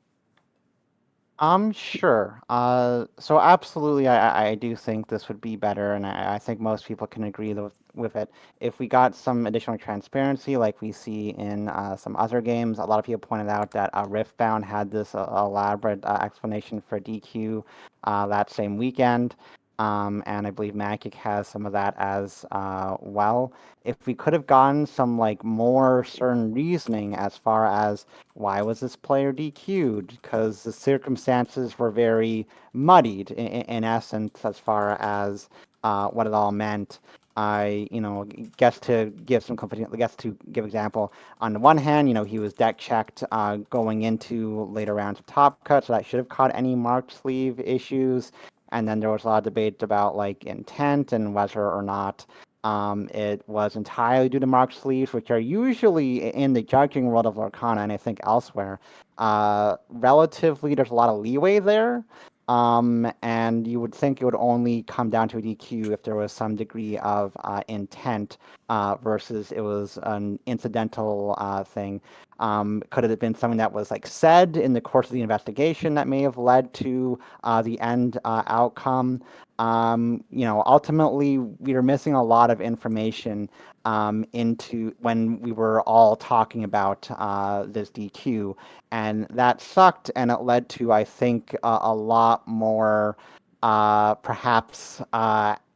[SPEAKER 2] Sure. So absolutely, I do think this would be better, and I think most people can agree with it. If we got some additional transparency, like we see in some other games, a lot of people pointed out that Riftbound had this elaborate explanation for DQ that same weekend. And I believe Magic has some of that as well. If we could have gotten some like more certain reasoning as far as why was this player DQ'd, because the circumstances were very muddied in essence as far as what it all meant. Guess to give some confidence, guess to give example. On the one hand, he was deck checked going into later rounds of Top Cut, so that should have caught any marked sleeve issues. And then there was a lot of debate about like intent and whether or not it was entirely due to marked sleeves, which are usually in the judging world of Lorcana and I think elsewhere. Relatively, there's a lot of leeway there. And you would think it would only come down to a DQ if there was some degree of intent versus it was an incidental thing. Could it have been something that was like said in the course of the investigation that may have led to the end outcome? Ultimately, we were missing a lot of information into when we were all talking about this DQ, and that sucked, and it led to, I think, a lot more perhaps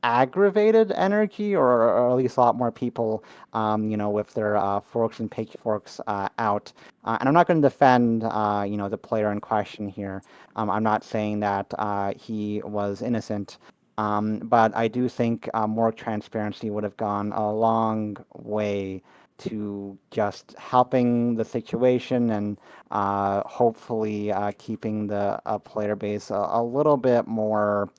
[SPEAKER 2] aggravated energy, or at least a lot more people, with their forks and pitchforks out. And I'm not going to defend, the player in question here. I'm not saying that he was innocent. But I do think more transparency would have gone a long way to just helping the situation and hopefully keeping the player base a little bit more,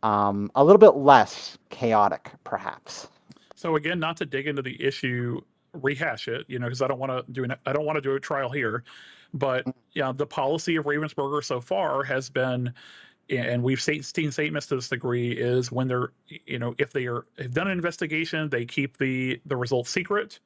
[SPEAKER 2] a little bit less chaotic, perhaps.
[SPEAKER 1] So again, not to dig into the issue, rehash it, because I don't want to do a trial here, but yeah, the policy of Ravensburger so far has been, and we've seen statements to this degree, is when they're, if have done an investigation, they keep the results secret.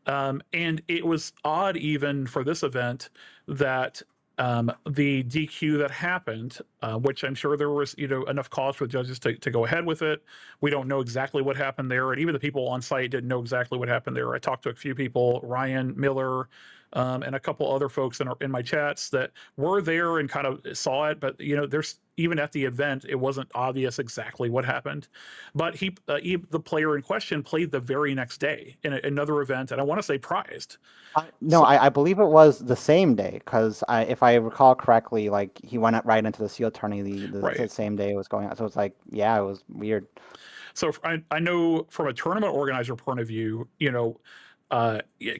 [SPEAKER 1] And it was odd even for this event that the DQ that happened, which I'm sure there was enough cause for the judges to go ahead with it. We don't know exactly what happened there, and even the people on site didn't know exactly what happened there. I talked to a few people, Ryan Miller, and a couple other folks in my chats that were there and kind of saw it, but there's even at the event, it wasn't obvious exactly what happened. But the player in question played the very next day in another event, and I want to say prized.
[SPEAKER 2] No, I believe it was the same day, because if I recall correctly, like he went right into the seal tourney the same day it was going on. So it's like, yeah, it was weird.
[SPEAKER 1] So I know from a tournament organizer point of view,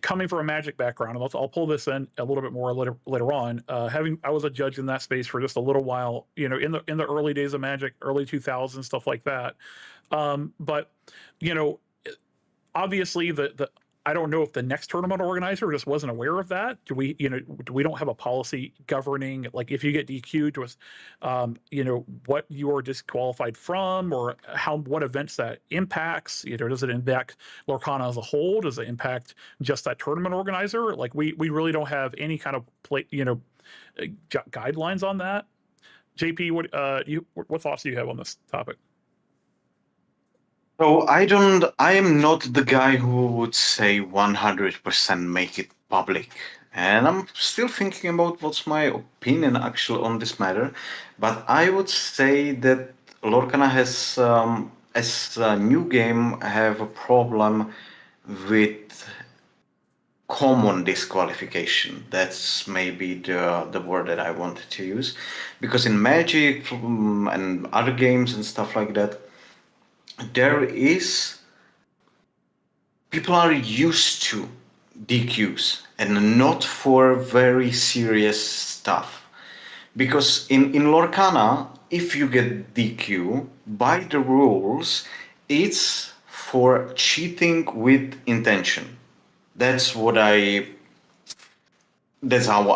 [SPEAKER 1] coming from a Magic background, and I'll pull this in a little bit more later on. I was a judge in that space for just a little while, in the early days of Magic, early 2000s, stuff like that. But obviously I don't know if the next tournament organizer just wasn't aware of that. We don't have a policy governing, like, if you get DQ'd, what you are disqualified from, or what events that impacts. Does it impact Lorcana as a whole? Does it impact just that tournament organizer? Like, we really don't have any kind of guidelines on that. JP, what thoughts do you have on this topic?
[SPEAKER 3] So I am not the guy who would say 100% make it public. And I'm still thinking about what's my opinion actually on this matter. But I would say that Lorcana has, as a new game, have a problem with common disqualification. That's maybe the word that I wanted to use. Because in Magic and other games and stuff like that, people are used to DQs and not for very serious stuff. Because in Lorcana, if you get DQ, by the rules, it's for cheating with intention. That's how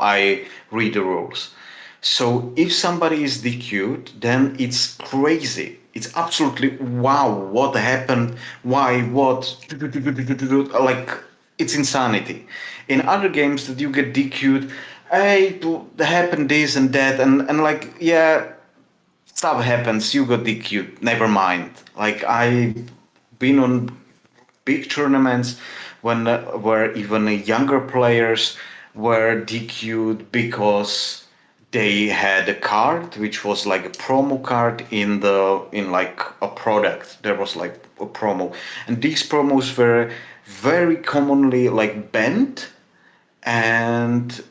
[SPEAKER 3] I read the rules. So if somebody is DQ'd, then it's crazy. It's absolutely wow, what happened? Why? What? Like, it's insanity. In other games that you get DQ'd, hey, happened this and that, and like, yeah, stuff happens. You got DQ'd. Never mind. Like, I've been on big tournaments where even younger players were DQ'd because they had a card which was like a promo card in like a product. There was like a promo, and these promos were very commonly like banned, and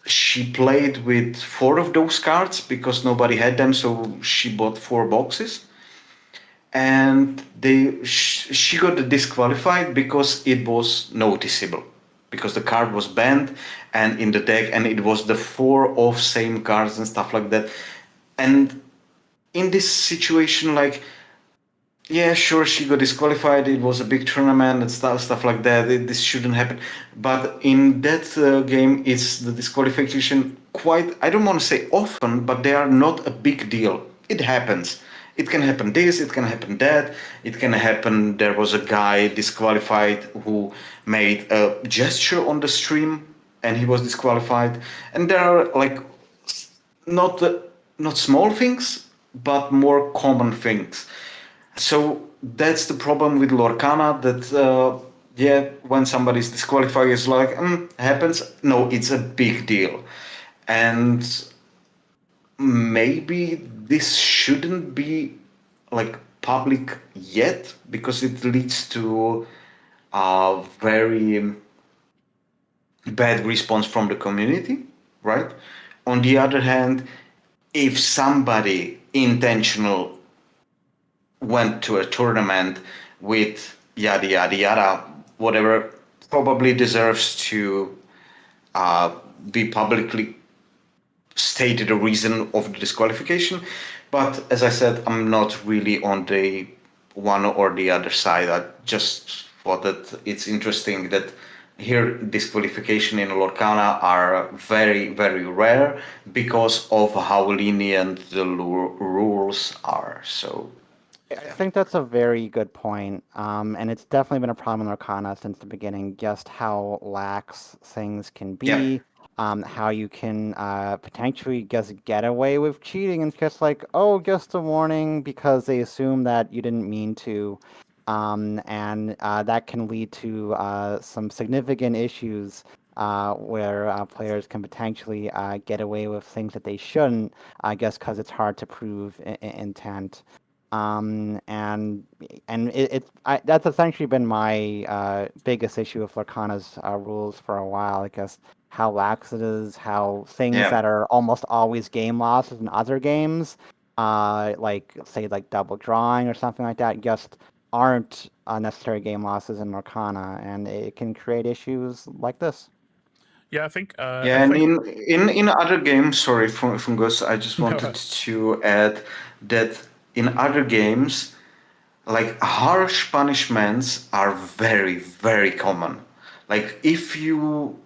[SPEAKER 3] she played with 4 of those cards because nobody had them, so she bought 4 boxes, and she got disqualified because it was noticeable, because the card was banned and in the deck, and it was the 4 of same cards and stuff like that. And in this situation, like, yeah, sure, she got disqualified. It was a big tournament and stuff like that. This shouldn't happen. But in that game, it's the disqualification quite, I don't want to say often, but they are not a big deal. It happens. It can happen this, it can happen that, it can happen. There was a guy disqualified who made a gesture on the stream and he was disqualified. And there are like not small things, but more common things. So that's the problem with Lorcana, that when somebody is disqualified, it's like, happens. No, it's a big deal. And maybe this shouldn't be like public yet, because it leads to a very bad response from the community, right? On the other hand, if somebody intentional went to a tournament with yada yada yada, whatever probably deserves to be publicly stated a reason of the disqualification. But as I said, I'm not really on the one or the other side. I just thought that it's interesting that here disqualification in Lorcana are very, very rare because of how lenient the rules are. So
[SPEAKER 2] I think that's a very good point. And it's definitely been a problem in Arcana since the beginning, just how lax things can
[SPEAKER 3] yeah,
[SPEAKER 2] be, how you can potentially just get away with cheating, and it's just like, oh, just a warning because they assume that you didn't mean to. And that can lead to some significant issues where players can potentially get away with things that they shouldn't, I guess, because it's hard to prove intent. And that's essentially been my biggest issue with Lorcana's rules for a while. I guess how lax it is, how things
[SPEAKER 3] yeah.
[SPEAKER 2] that are almost always game losses in other games, like say like double drawing or something like that, just aren't necessary game losses in Lorcana, and it can create issues like this.
[SPEAKER 1] Yeah, I think.
[SPEAKER 3] Yeah, and in other games, sorry, Fungus, I just
[SPEAKER 1] Go
[SPEAKER 3] wanted
[SPEAKER 1] ahead.
[SPEAKER 3] to add that in other games, like harsh punishments are very, very common. Like if you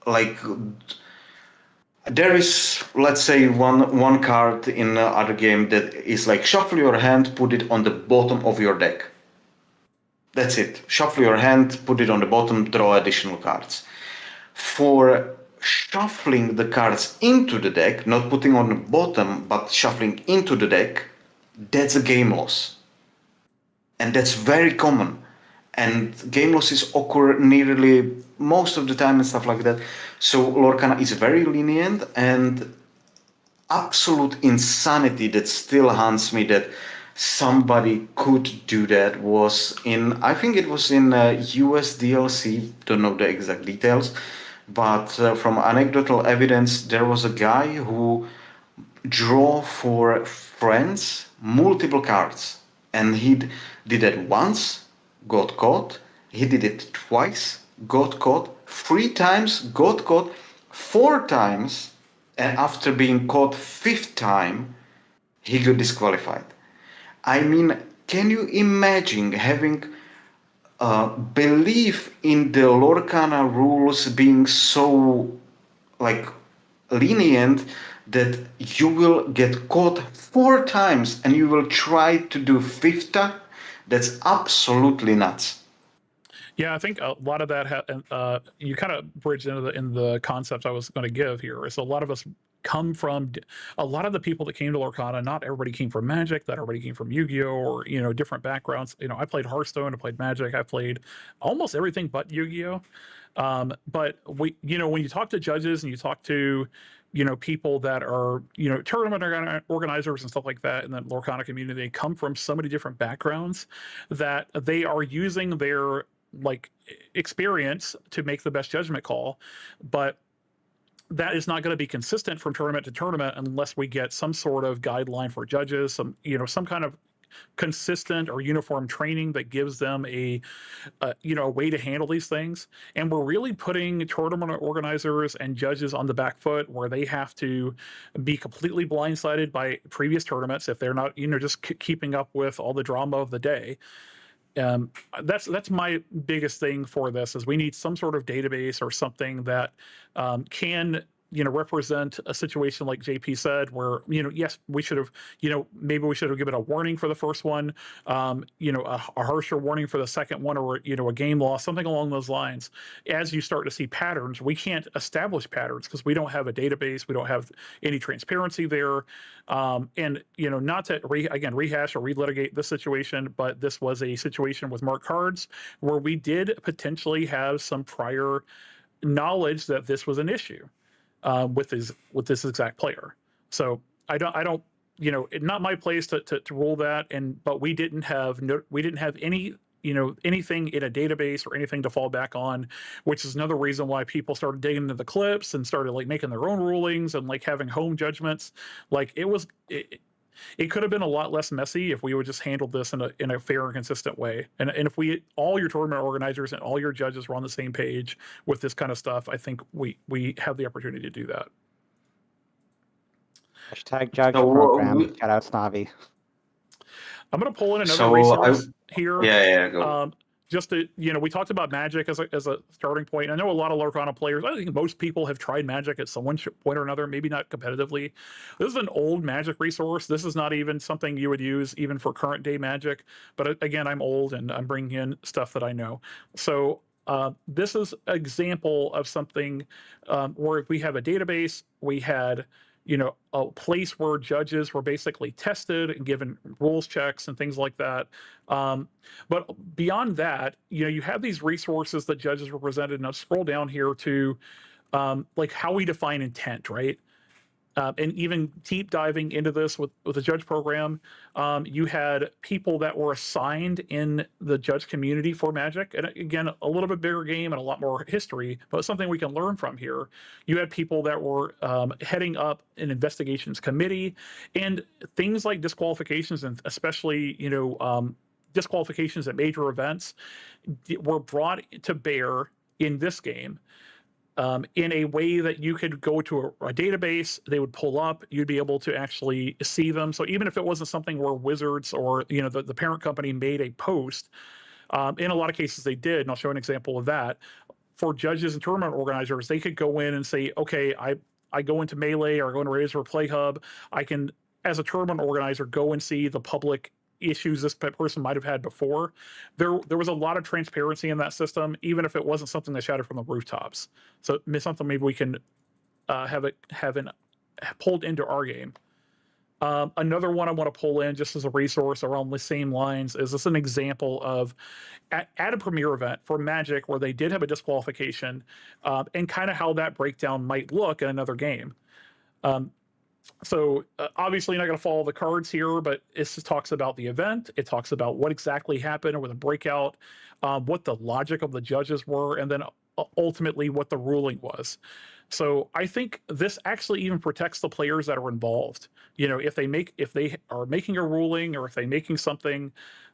[SPEAKER 3] like there is, let's say, one card in other game that is like shuffle your hand, put it on the bottom of your deck. That's it. Shuffle your hand, put it on the bottom, draw additional cards. For shuffling the cards into the deck, not putting on the bottom, but shuffling into the deck, that's a game loss. And that's very common. And game losses occur nearly most of the time and stuff like that. So Lorcana is very lenient, and absolute insanity that still haunts me that somebody could do that was in, I think it was in US DLC, don't know the exact details, but from anecdotal evidence, there was a guy who draw for friends multiple cards, and he did it once, got caught. He did it twice, got caught. 3 times, got caught. 4 times, and after being caught 5th time, he got disqualified. I mean, can you imagine having belief in the Lorcana rules being so like lenient that you will get caught 4 times and you will try to do 5th time? That's absolutely nuts.
[SPEAKER 1] Yeah, I think a lot of that you kind of bridged into the concept I was going to give here. Is a lot of us come from a lot of the people that came to Lorcana. Not everybody came from Magic. Not everybody came from Yu-Gi-Oh, or different backgrounds. I played Hearthstone. I played Magic. I played almost everything but Yu-Gi-Oh. But when you talk to judges and you talk to people that are tournament organizers and stuff like that in the Lorcana community, they come from so many different backgrounds that they are using their experience to make the best judgment call, but that is not going to be consistent from tournament to tournament unless we get some sort of guideline for judges, some kind of consistent or uniform training that gives them a way to handle these things. And we're really putting tournament organizers and judges on the back foot, where they have to be completely blindsided by previous tournaments if they're not just keeping up with all the drama of the day. That's my biggest thing for this, is we need some sort of database or something that can represent a situation like JP said, where yes, we should have maybe we should have given a warning for the first one, a harsher warning for the second one, or a game loss, something along those lines. As you start to see patterns, we can't establish patterns because we don't have a database, we don't have any transparency there. And not to rehash or relitigate this situation, but this was a situation with marked cards where we did potentially have some prior knowledge that this was an issue with this exact player. So I don't not my place to rule that, but we didn't have any anything in a database or anything to fall back on, which is another reason why people started digging into the clips and started making their own rulings and having home judgments. it could have been a lot less messy if we would just handled this in a fair and consistent way. And if all your tournament organizers and all your judges were on the same page with this kind of stuff, I think we have the opportunity to do that.
[SPEAKER 2] Hashtag judge
[SPEAKER 3] So
[SPEAKER 2] program. Shout out Snavi.
[SPEAKER 1] I'm going to pull in another
[SPEAKER 3] So
[SPEAKER 1] resource here.
[SPEAKER 3] yeah, go.
[SPEAKER 1] Just to, we talked about Magic as a starting point. I know a lot of Lorcana players, I think most people have tried Magic at some point or another, maybe not competitively. This is an old Magic resource. This is not even something you would use even for current day Magic. But again, I'm old and I'm bringing in stuff that I know. So this is an example of something where we have a database, we had a place where judges were basically tested and given rules checks and things like that. But beyond that, you have these resources that judges were presented. And I'll scroll down here to like how we define intent, right? And even deep diving into this with the judge program, you had people that were assigned in the judge community for Magic. And again, a little bit bigger game and a lot more history, but something we can learn from here. You had people that were heading up an investigations committee, and things like disqualifications, and especially, disqualifications at major events were brought to bear in this game. In a way that you could go to a database, they would pull up, you'd be able to actually see them. So even if it wasn't something where Wizards or the parent company made a post, in a lot of cases they did, and I'll show an example of that. For judges and tournament organizers, they could go in and say, okay, I go into Melee or go into Razor Play Hub, I can, as a tournament organizer, go and see the public issues this person might have had before. There was a lot of transparency in that system, even if it wasn't something that shouted from the rooftops. So it's something maybe we can have pulled into our game. Another one I want to pull in just as a resource around the same lines is this an example of at a premiere event for Magic where they did have a disqualification, and kind of how that breakdown might look in another game. So obviously not going to follow the cards here, but it just talks about the event. It talks about what exactly happened with the breakout, what the logic of the judges were, and then ultimately what the ruling was. So I think this actually even protects the players that are involved. If they are making a ruling or if they're making something,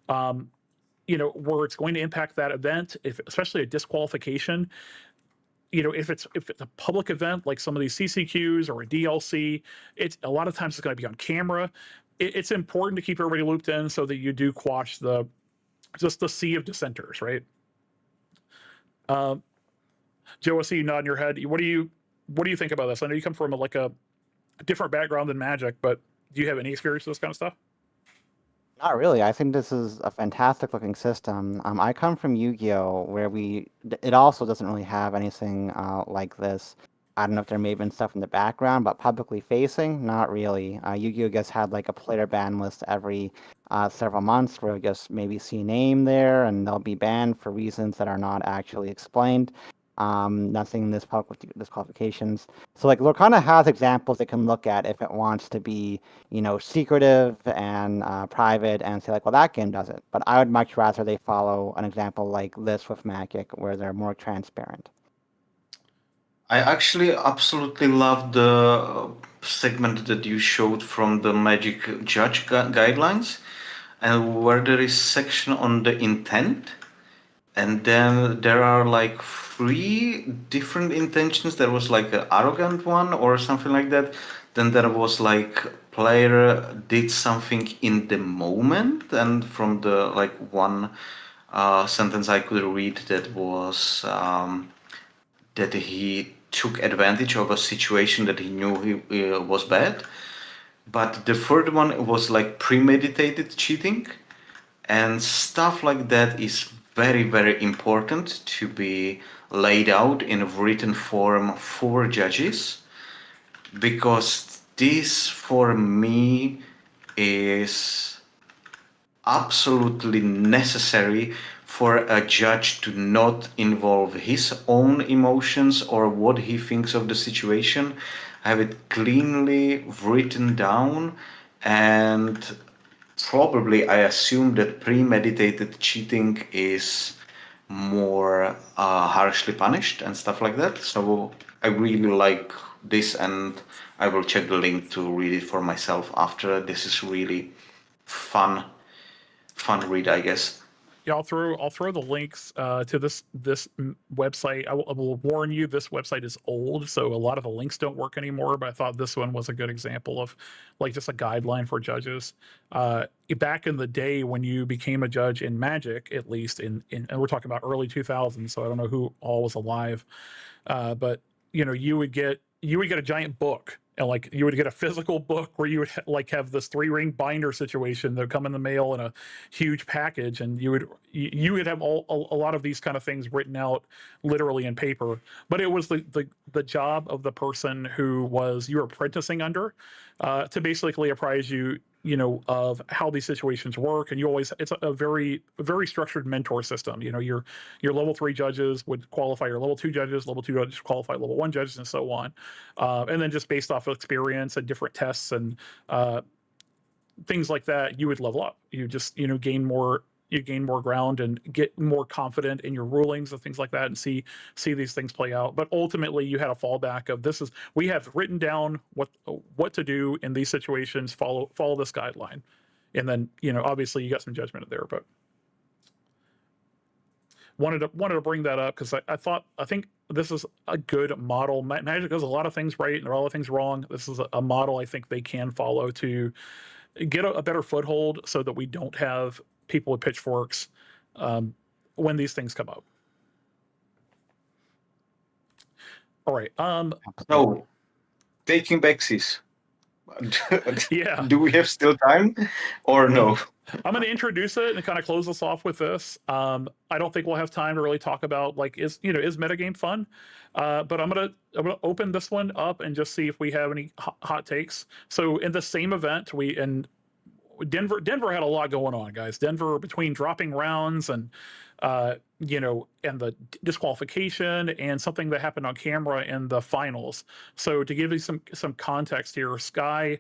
[SPEAKER 1] where it's going to impact that event, especially a disqualification. If it's a public event like some of these CCQs or a DLC, it's a lot of times it's going to be on camera. It's important to keep everybody looped in so that you do quash the sea of dissenters, right? Joe, I see you nodding your head. What do you think about this? I know you come from a different background than Magic, but do you have any experience with this kind of stuff?
[SPEAKER 2] Not really. I think this is a fantastic looking system. I come from Yu-Gi-Oh, where it also doesn't really have anything like this. I don't know if there may have been stuff in the background, but publicly facing, not really. Yu-Gi-Oh just had like a player ban list every several months where you just maybe see a name there and they'll be banned for reasons that are not actually explained. Nothing in this public disqualifications. So like Lorcana has examples it can look at if it wants to be, secretive and private and say like, well, that game does it. But I would much rather they follow an example like this with Magic where they're more transparent.
[SPEAKER 3] I actually absolutely love the segment that you showed from the Magic Judge guidelines, and where there is section on the intent. And then there are like 3 different intentions. There was like an arrogant one or something like that. Then there was like player did something in the moment. And from the like one sentence I could read that was that he took advantage of a situation that he knew he was bad. But the third one was like premeditated cheating. And stuff like that is very, very important to be laid out in a written form for judges, because this for me is absolutely necessary for a judge to not involve his own emotions or what he thinks of the situation, have it cleanly written down. And probably I assume that premeditated cheating is more harshly punished and stuff like that. So I really like this, and I will check the link to read it for myself after. This is really fun read, I guess.
[SPEAKER 1] Yeah, I'll throw the links to this website. I will warn you, this website is old, so a lot of the links don't work anymore. But I thought this one was a good example of like just a guideline for judges. Back in the day when you became a judge in Magic, at least and we're talking about early 2000s, so I don't know who all was alive, but you know, you would get a giant book. And like you would get a physical book where you would like have this 3-ring binder situation that would come in the mail in a huge package, and you would have a lot of these kind of things written out literally in paper. But it was the job of the person who you were apprenticing under to basically apprise you, you know, of how these situations work. And it's a very structured mentor system. You know, your level 3 judges would qualify your level 2 judges, level 2 judges qualify level 1 judges, and so on. And then just based off of experience and different tests and things like that, you would level up. You just, you know, gain more ground and get more confident in your rulings and things like that, and see these things play out. But ultimately you had a fallback of we have written down what to do in these situations, follow this guideline. And then, you know, obviously you got some judgment there, but wanted to bring that up because I think this is a good model. Magic does a lot of things right and a lot of things wrong. This is a model I think they can follow to get a better foothold so that we don't have people with pitchforks when these things come up. All right.
[SPEAKER 3] So, taking backsies.
[SPEAKER 1] Yeah.
[SPEAKER 3] Do we have still time or no?
[SPEAKER 1] I'm going to introduce it and kind of close us off with this. I don't think we'll have time to really talk about like is metagame fun, but I'm gonna open this one up and just see if we have any hot takes. So in the same event, Denver had a lot going on, guys. Denver, between dropping rounds and and the disqualification and something that happened on camera in the finals. So to give you some context here, Sky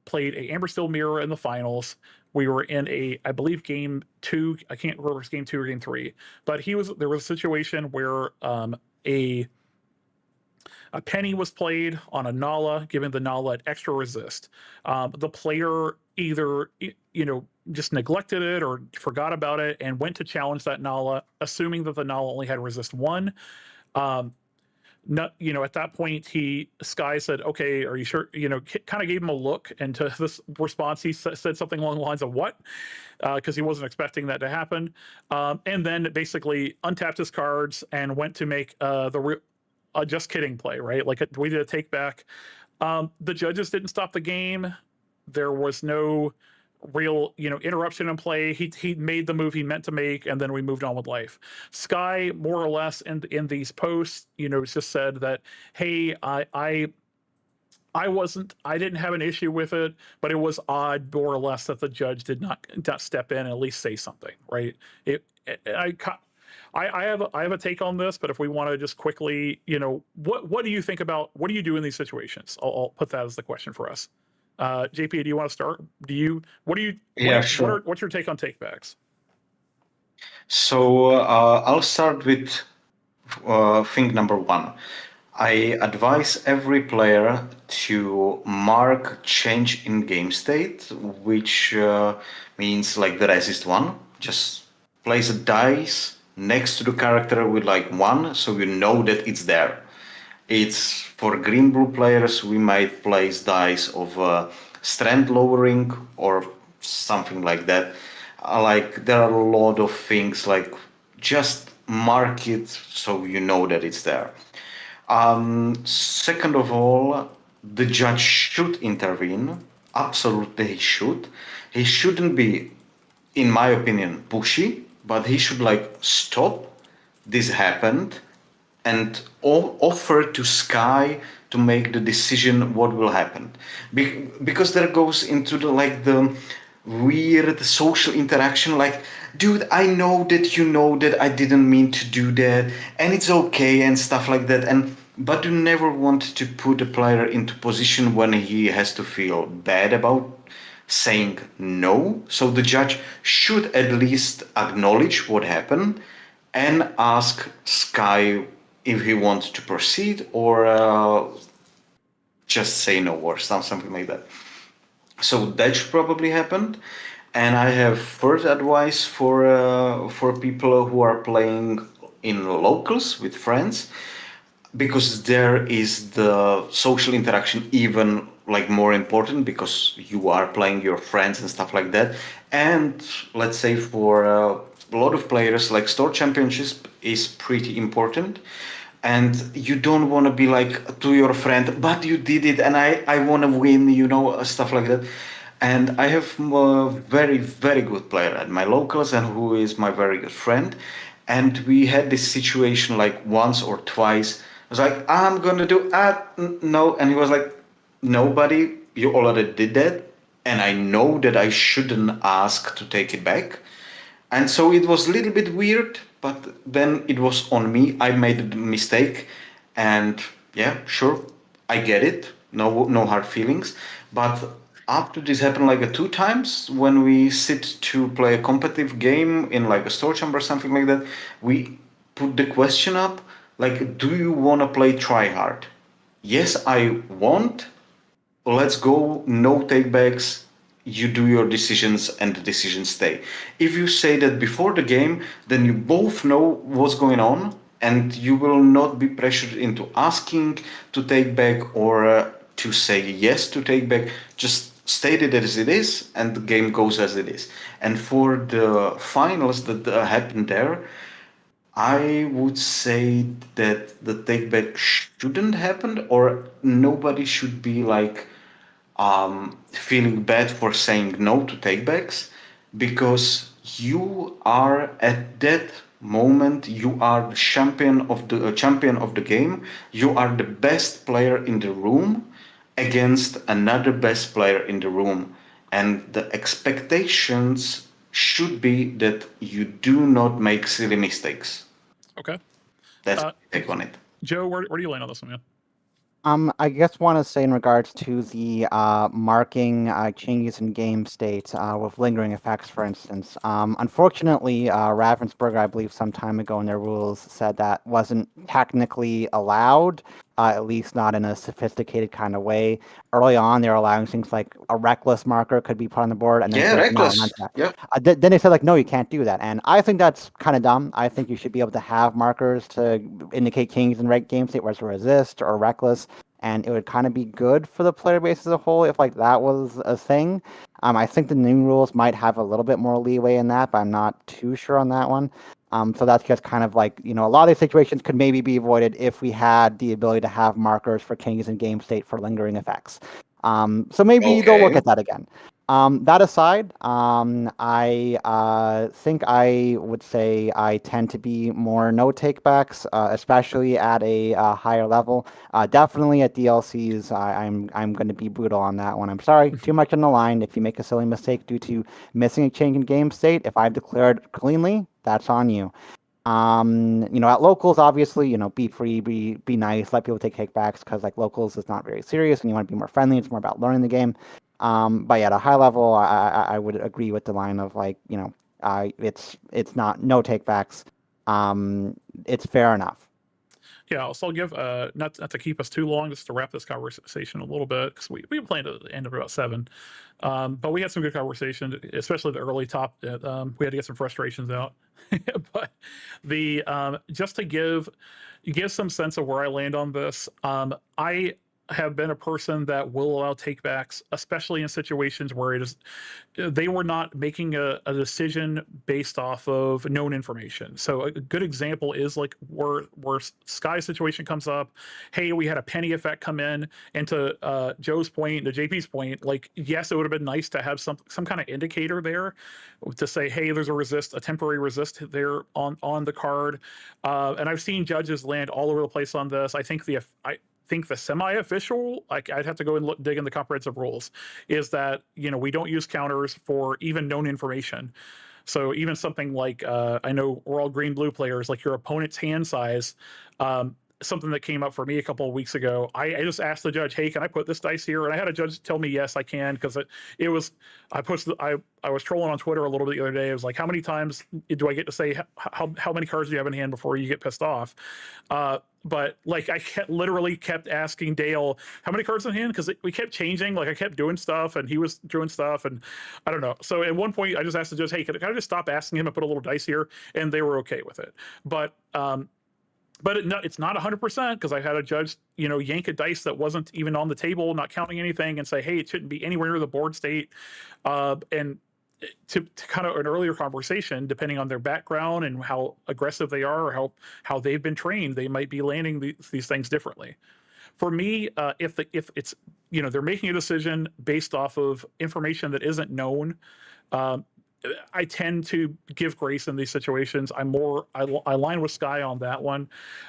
[SPEAKER 1] played a Amber Steel Mirror in the finals. We were in I believe game 2. I can't remember if it was game 2 or game 3, but there was a situation where a penny was played on a Nala, giving the Nala an extra resist. The player either just neglected it or forgot about it and went to challenge that Nala, assuming that the Nala only had resist 1. At that point, Sky said, "Okay, are you sure?" Kind of gave him a look, and to this response, he said something along the lines of "What?" Because he wasn't expecting that to happen, and then basically untapped his cards and went to make the just kidding play, right? Like we did a take back. The judges didn't stop the game. There was no real interruption in play. He made the move he meant to make, and then we moved on with life. Sky more or less in these posts just said that, hey, I didn't have an issue with it, but it was odd more or less that the judge did not step in and at least say something, right? I have a take on this, but if we want to just quickly, what do you think about, what do you do in these situations? I'll put that as the question for us. JP, do you want to start? Sure. What's your take on takebacks?
[SPEAKER 3] So I'll start with thing number 1. I advise every player to mark change in game state, which means like the resist 1. Just place a dice next to the character with like 1, so you know that it's there. It's for green-blue players, we might place dice of strength lowering or something like that. Like there are a lot of things, like just mark it so you know that it's there. Second of all, the judge should intervene. Absolutely, he should. He shouldn't be, in my opinion, pushy, but he should stop. This happened, and offer to Sky to make the decision what will happen, because there goes into the weird social interaction, like, dude, I know that you know that I didn't mean to do that and it's okay and stuff like that, but you never want to put a player into position when he has to feel bad about saying no. So the judge should at least acknowledge what happened and ask Sky if he wants to proceed or just say no or something like that. So that should probably happen. And I have further advice for people who are playing in locals with friends, because there is the social interaction even like more important, because you are playing your friends and stuff like that. And let's say for a lot of players, like store championship is pretty important, and you don't want to be like to your friend, but you did it and I want to win, stuff like that. And I have a very very good player at my locals and who is my very good friend, and we had this situation like once or twice. I was like, I'm gonna do no, and he was like, nobody, you already did that, and I know that I shouldn't ask to take it back. And so it was a little bit weird, but then it was on me. I made a mistake, and yeah, sure, I get it. No hard feelings. But after this happened like 2 times, when we sit to play a competitive game in like a store chamber or something like that, we put the question up like, do you want to play try hard? Yes, I want. Let's go, no takebacks. You do your decisions and the decisions stay. If you say that before the game, then you both know what's going on and you will not be pressured into asking to take back or to say yes to take back. Just state it as it is and the game goes as it is. And for the finals that happened there, I would say that the take back shouldn't happen, or nobody should be like feeling bad for saying no to takebacks, because you are at that moment, you are the champion of the game. You are the best player in the room against another best player in the room, and the expectations should be that you do not make silly mistakes.
[SPEAKER 1] Okay.
[SPEAKER 3] That's my take on it.
[SPEAKER 1] Joe, where do you land on this one, man?
[SPEAKER 2] I guess want to say in regards to the marking changes in game state with lingering effects, for instance. Unfortunately, Ravensburger, I believe, some time ago in their rules said that wasn't technically allowed, at least not in a sophisticated kind of way. Early on, they were allowing things like a reckless marker could be put on the board, and then
[SPEAKER 3] Yeah,
[SPEAKER 2] said,
[SPEAKER 3] reckless.
[SPEAKER 2] no, not that.
[SPEAKER 3] Yeah.
[SPEAKER 2] Then they said like, no, you can't do that, and I think that's kind of dumb. I think you should be able to have markers to indicate changes in game state, whether it's resist or reckless, and it would kind of be good for the player base as a whole if like that was a thing. I think the new rules might have a little bit more leeway in that, but I'm not too sure on that one. So that's just kind of like, a lot of these situations could maybe be avoided if we had the ability to have markers for changes in game state for lingering effects. So maybe they'll look at that again. That aside, I think I would say I tend to be more no takebacks, especially at a higher level. Definitely at DLCs, I'm going to be brutal on that one. I'm sorry, too much on the line. If you make a silly mistake due to missing a change in game state, if I've declared cleanly, that's on you. At locals, obviously, be free, be nice, let people take kickbacks, because like locals is not very serious, and you want to be more friendly. It's more about learning the game. But yeah, at a high level, I would agree with the line of like, it's not no takebacks. It's fair enough.
[SPEAKER 1] Yeah, so I'll give not to keep us too long, just to wrap this conversation a little bit, because we planned at the end of about 7, but we had some good conversation, especially the early top. We had to get some frustrations out, but the just to give some sense of where I land on this. I have been a person that will allow takebacks, especially in situations where they were not making a decision based off of known information. So a good example is like where Sky's situation comes up. Hey, we had a penny effect come in, and to Joe's point, to JP's point, like, yes, it would have been nice to have some kind of indicator there to say, hey, there's a temporary resist there on the card. And I've seen judges land all over the place on this. I think the semi-official, like I'd have to go and dig in the comprehensive rules, is that we don't use counters for even known information. So even something like I know we're all green-blue players, like your opponent's hand size. something that came up for me a couple of weeks ago. I just asked the judge, "Hey, can I put this dice here?" And I had a judge tell me, "Yes, I can," because it was I was trolling on Twitter a little bit the other day. I was like, "How many times do I get to say how many cards do you have in hand before you get pissed off?" But like I literally kept asking Dale, "How many cards in hand?" Because we kept changing. Like I kept doing stuff, and he was doing stuff, and I don't know. So at one point, I just asked the judge, "Hey, can I just stop asking him to put a little dice here?" And they were okay with it. But it's not 100% because I had a judge, yank a dice that wasn't even on the table, not counting anything, and say, "Hey, it shouldn't be anywhere near the board state." And to kind of an earlier conversation, depending on their background and how aggressive they are, or how they've been trained, they might be landing these things differently. For me, if it's they're making a decision based off of information that isn't known, I tend to give grace in these situations. I align with Sky on that one.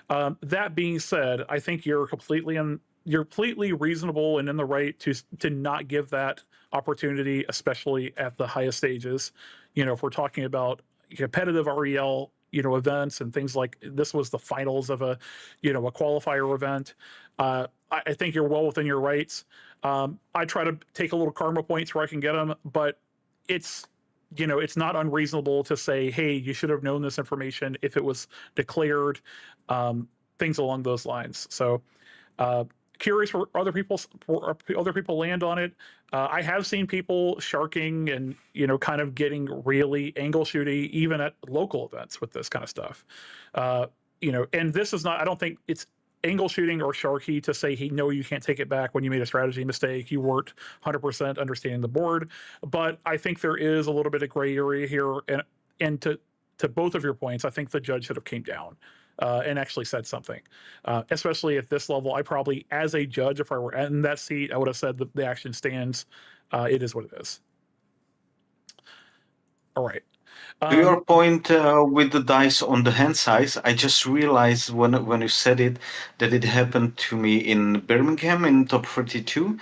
[SPEAKER 1] That being said, I think you're completely reasonable and in the right to not give that opportunity, especially at the highest stages. If we're talking about competitive REL, events and things like this was the finals of a qualifier event. I think you're well within your rights. I try to take a little karma points where I can get them, but it's not unreasonable to say, "Hey, you should have known this information if it was declared," things along those lines. So, curious where other people land on it. I have seen people sharking and kind of getting really angle shooty even at local events with this kind of stuff. And this is not. I don't think it's angle shooting or sharky to say, "Hey, no, you can't take it back when you made a strategy mistake. You weren't 100% understanding the board." But I think there is a little bit of gray area here, and to both of your points, I think the judge should have came down and actually said something. Especially at this level, I probably, as a judge, if I were in that seat, I would have said that the action stands. It is what it is. All right.
[SPEAKER 3] To your point with the dice on the hand size, I just realized when you said it that it happened to me in Birmingham in top 32.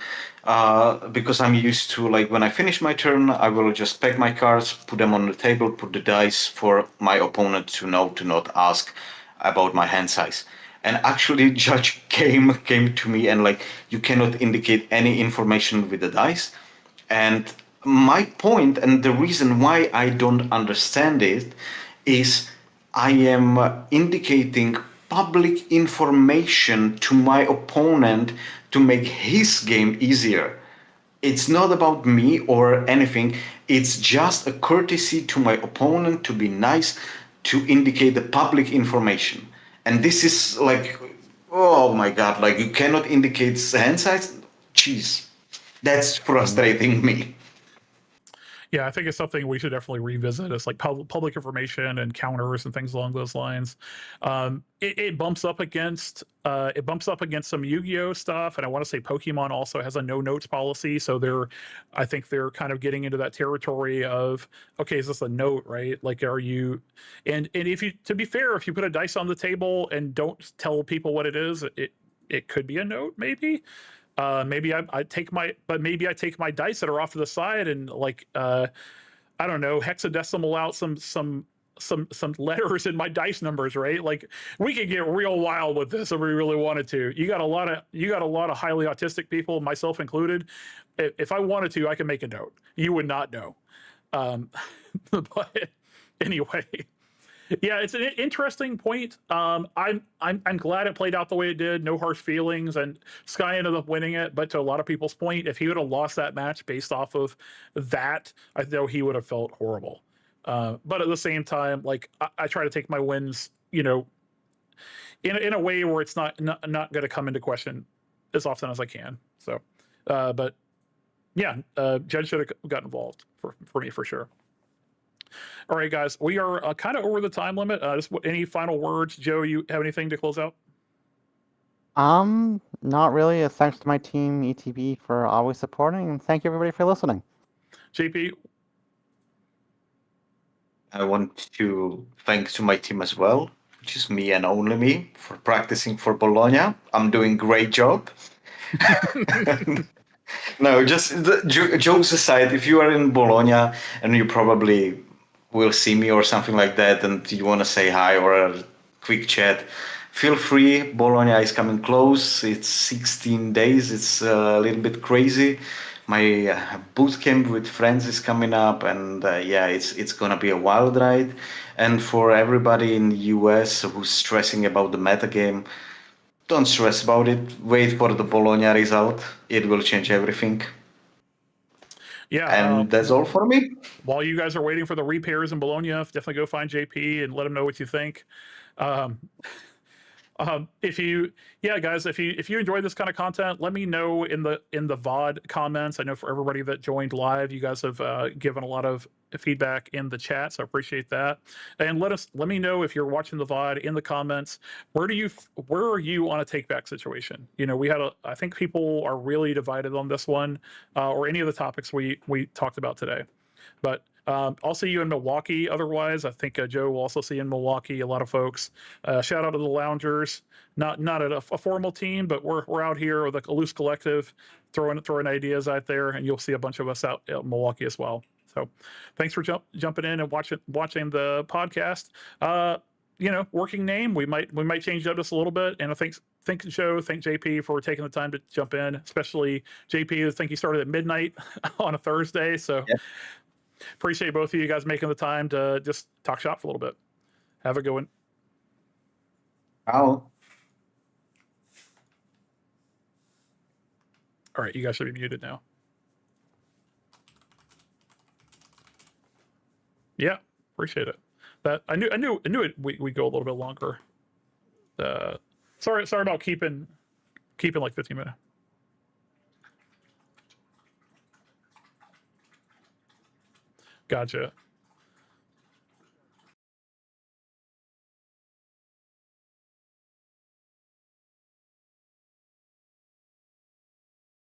[SPEAKER 3] Because I'm used to, like, when I finish my turn, I will just pack my cards, put them on the table, put the dice for my opponent to know to not ask about my hand size. And actually, judge came to me and like, "You cannot indicate any information with the dice." And my point and the reason why I don't understand it is I am indicating public information to my opponent to make his game easier. It's not about me or anything. It's just a courtesy to my opponent to be nice, to indicate the public information. And this is like, oh my God, like you cannot indicate hand size? Jeez, that's frustrating me.
[SPEAKER 1] Yeah, I think it's something we should definitely revisit. It's like public information and counters and things along those lines. It bumps up against some Yu-Gi-Oh stuff, and I want to say Pokemon also has a no notes policy. So I think they're kind of getting into that territory of, okay, is this a note, right? Like, are you? And if you, to be fair, if you put a dice on the table and don't tell people what it is, it could be a note, maybe. Maybe I take my dice that are off to the side and like I don't know, hexadecimal out some letters in my dice numbers, right? Like we could get real wild with this if we really wanted to. You got a lot of highly autistic people, myself included. If I wanted to, I could make a note. You would not know. But anyway. Yeah, it's an interesting point. I'm glad it played out the way it did. No harsh feelings, and Sky ended up winning it. But to a lot of people's point, if he would have lost that match based off of that, I know he would have felt horrible. But at the same time, like I try to take my wins, in a way where it's not going to come into question as often as I can. So, but yeah, Judge should have got involved for me for sure. All right, guys, we are kind of over the time limit. Just any final words, Joe? You have anything to close out?
[SPEAKER 2] Not really. Thanks to my team, ETB, for always supporting, and thank you everybody for listening.
[SPEAKER 1] JP?
[SPEAKER 3] I want to thank to my team as well, which is me and only me, for practicing for Bologna. I'm doing great job. No, just jokes aside, if you are in Bologna and you probably will see me or something like that and you want to say hi or a quick chat, feel free. Bologna is coming close. It's 16 days. It's a little bit crazy. My boot camp with friends is coming up, and yeah, it's gonna be a wild ride. And for everybody in the US who's stressing about the metagame, don't stress about it. Wait for the Bologna result. It will change everything.
[SPEAKER 1] Yeah.
[SPEAKER 3] And that's all for me.
[SPEAKER 1] While you guys are waiting for the repairs in Bologna, definitely go find JP and let him know what you think. Um, if you guys, if you enjoy this kind of content, let me know in the VOD comments. I know for everybody that joined live, you guys have given a lot of feedback in the chat, so I appreciate that. And let me know if you're watching the VOD in the comments. Where are you on a take back situation? You know, I think people are really divided on this one, or any of the topics we talked about today. But I'll see you in Milwaukee. Otherwise, I think Joe will also see you in Milwaukee. A lot of folks. Shout out to the Loungers. Not at a formal team, but we're out here with a loose collective, throwing ideas out there, and you'll see a bunch of us out in Milwaukee as well. So, thanks for jumping in and watching the podcast. You know, working name. We might change it up just a little bit. And I think Joe, thank JP for taking the time to jump in, especially JP. I think he started at midnight on a Thursday. So. Yep. Appreciate both of you guys making the time to just talk shop for a little bit. Have a good one.
[SPEAKER 3] Ciao.
[SPEAKER 1] All right, you guys should be muted now. Yeah, appreciate it. That I knew it. We go a little bit longer. Sorry about keeping like 15 minutes. Gotcha.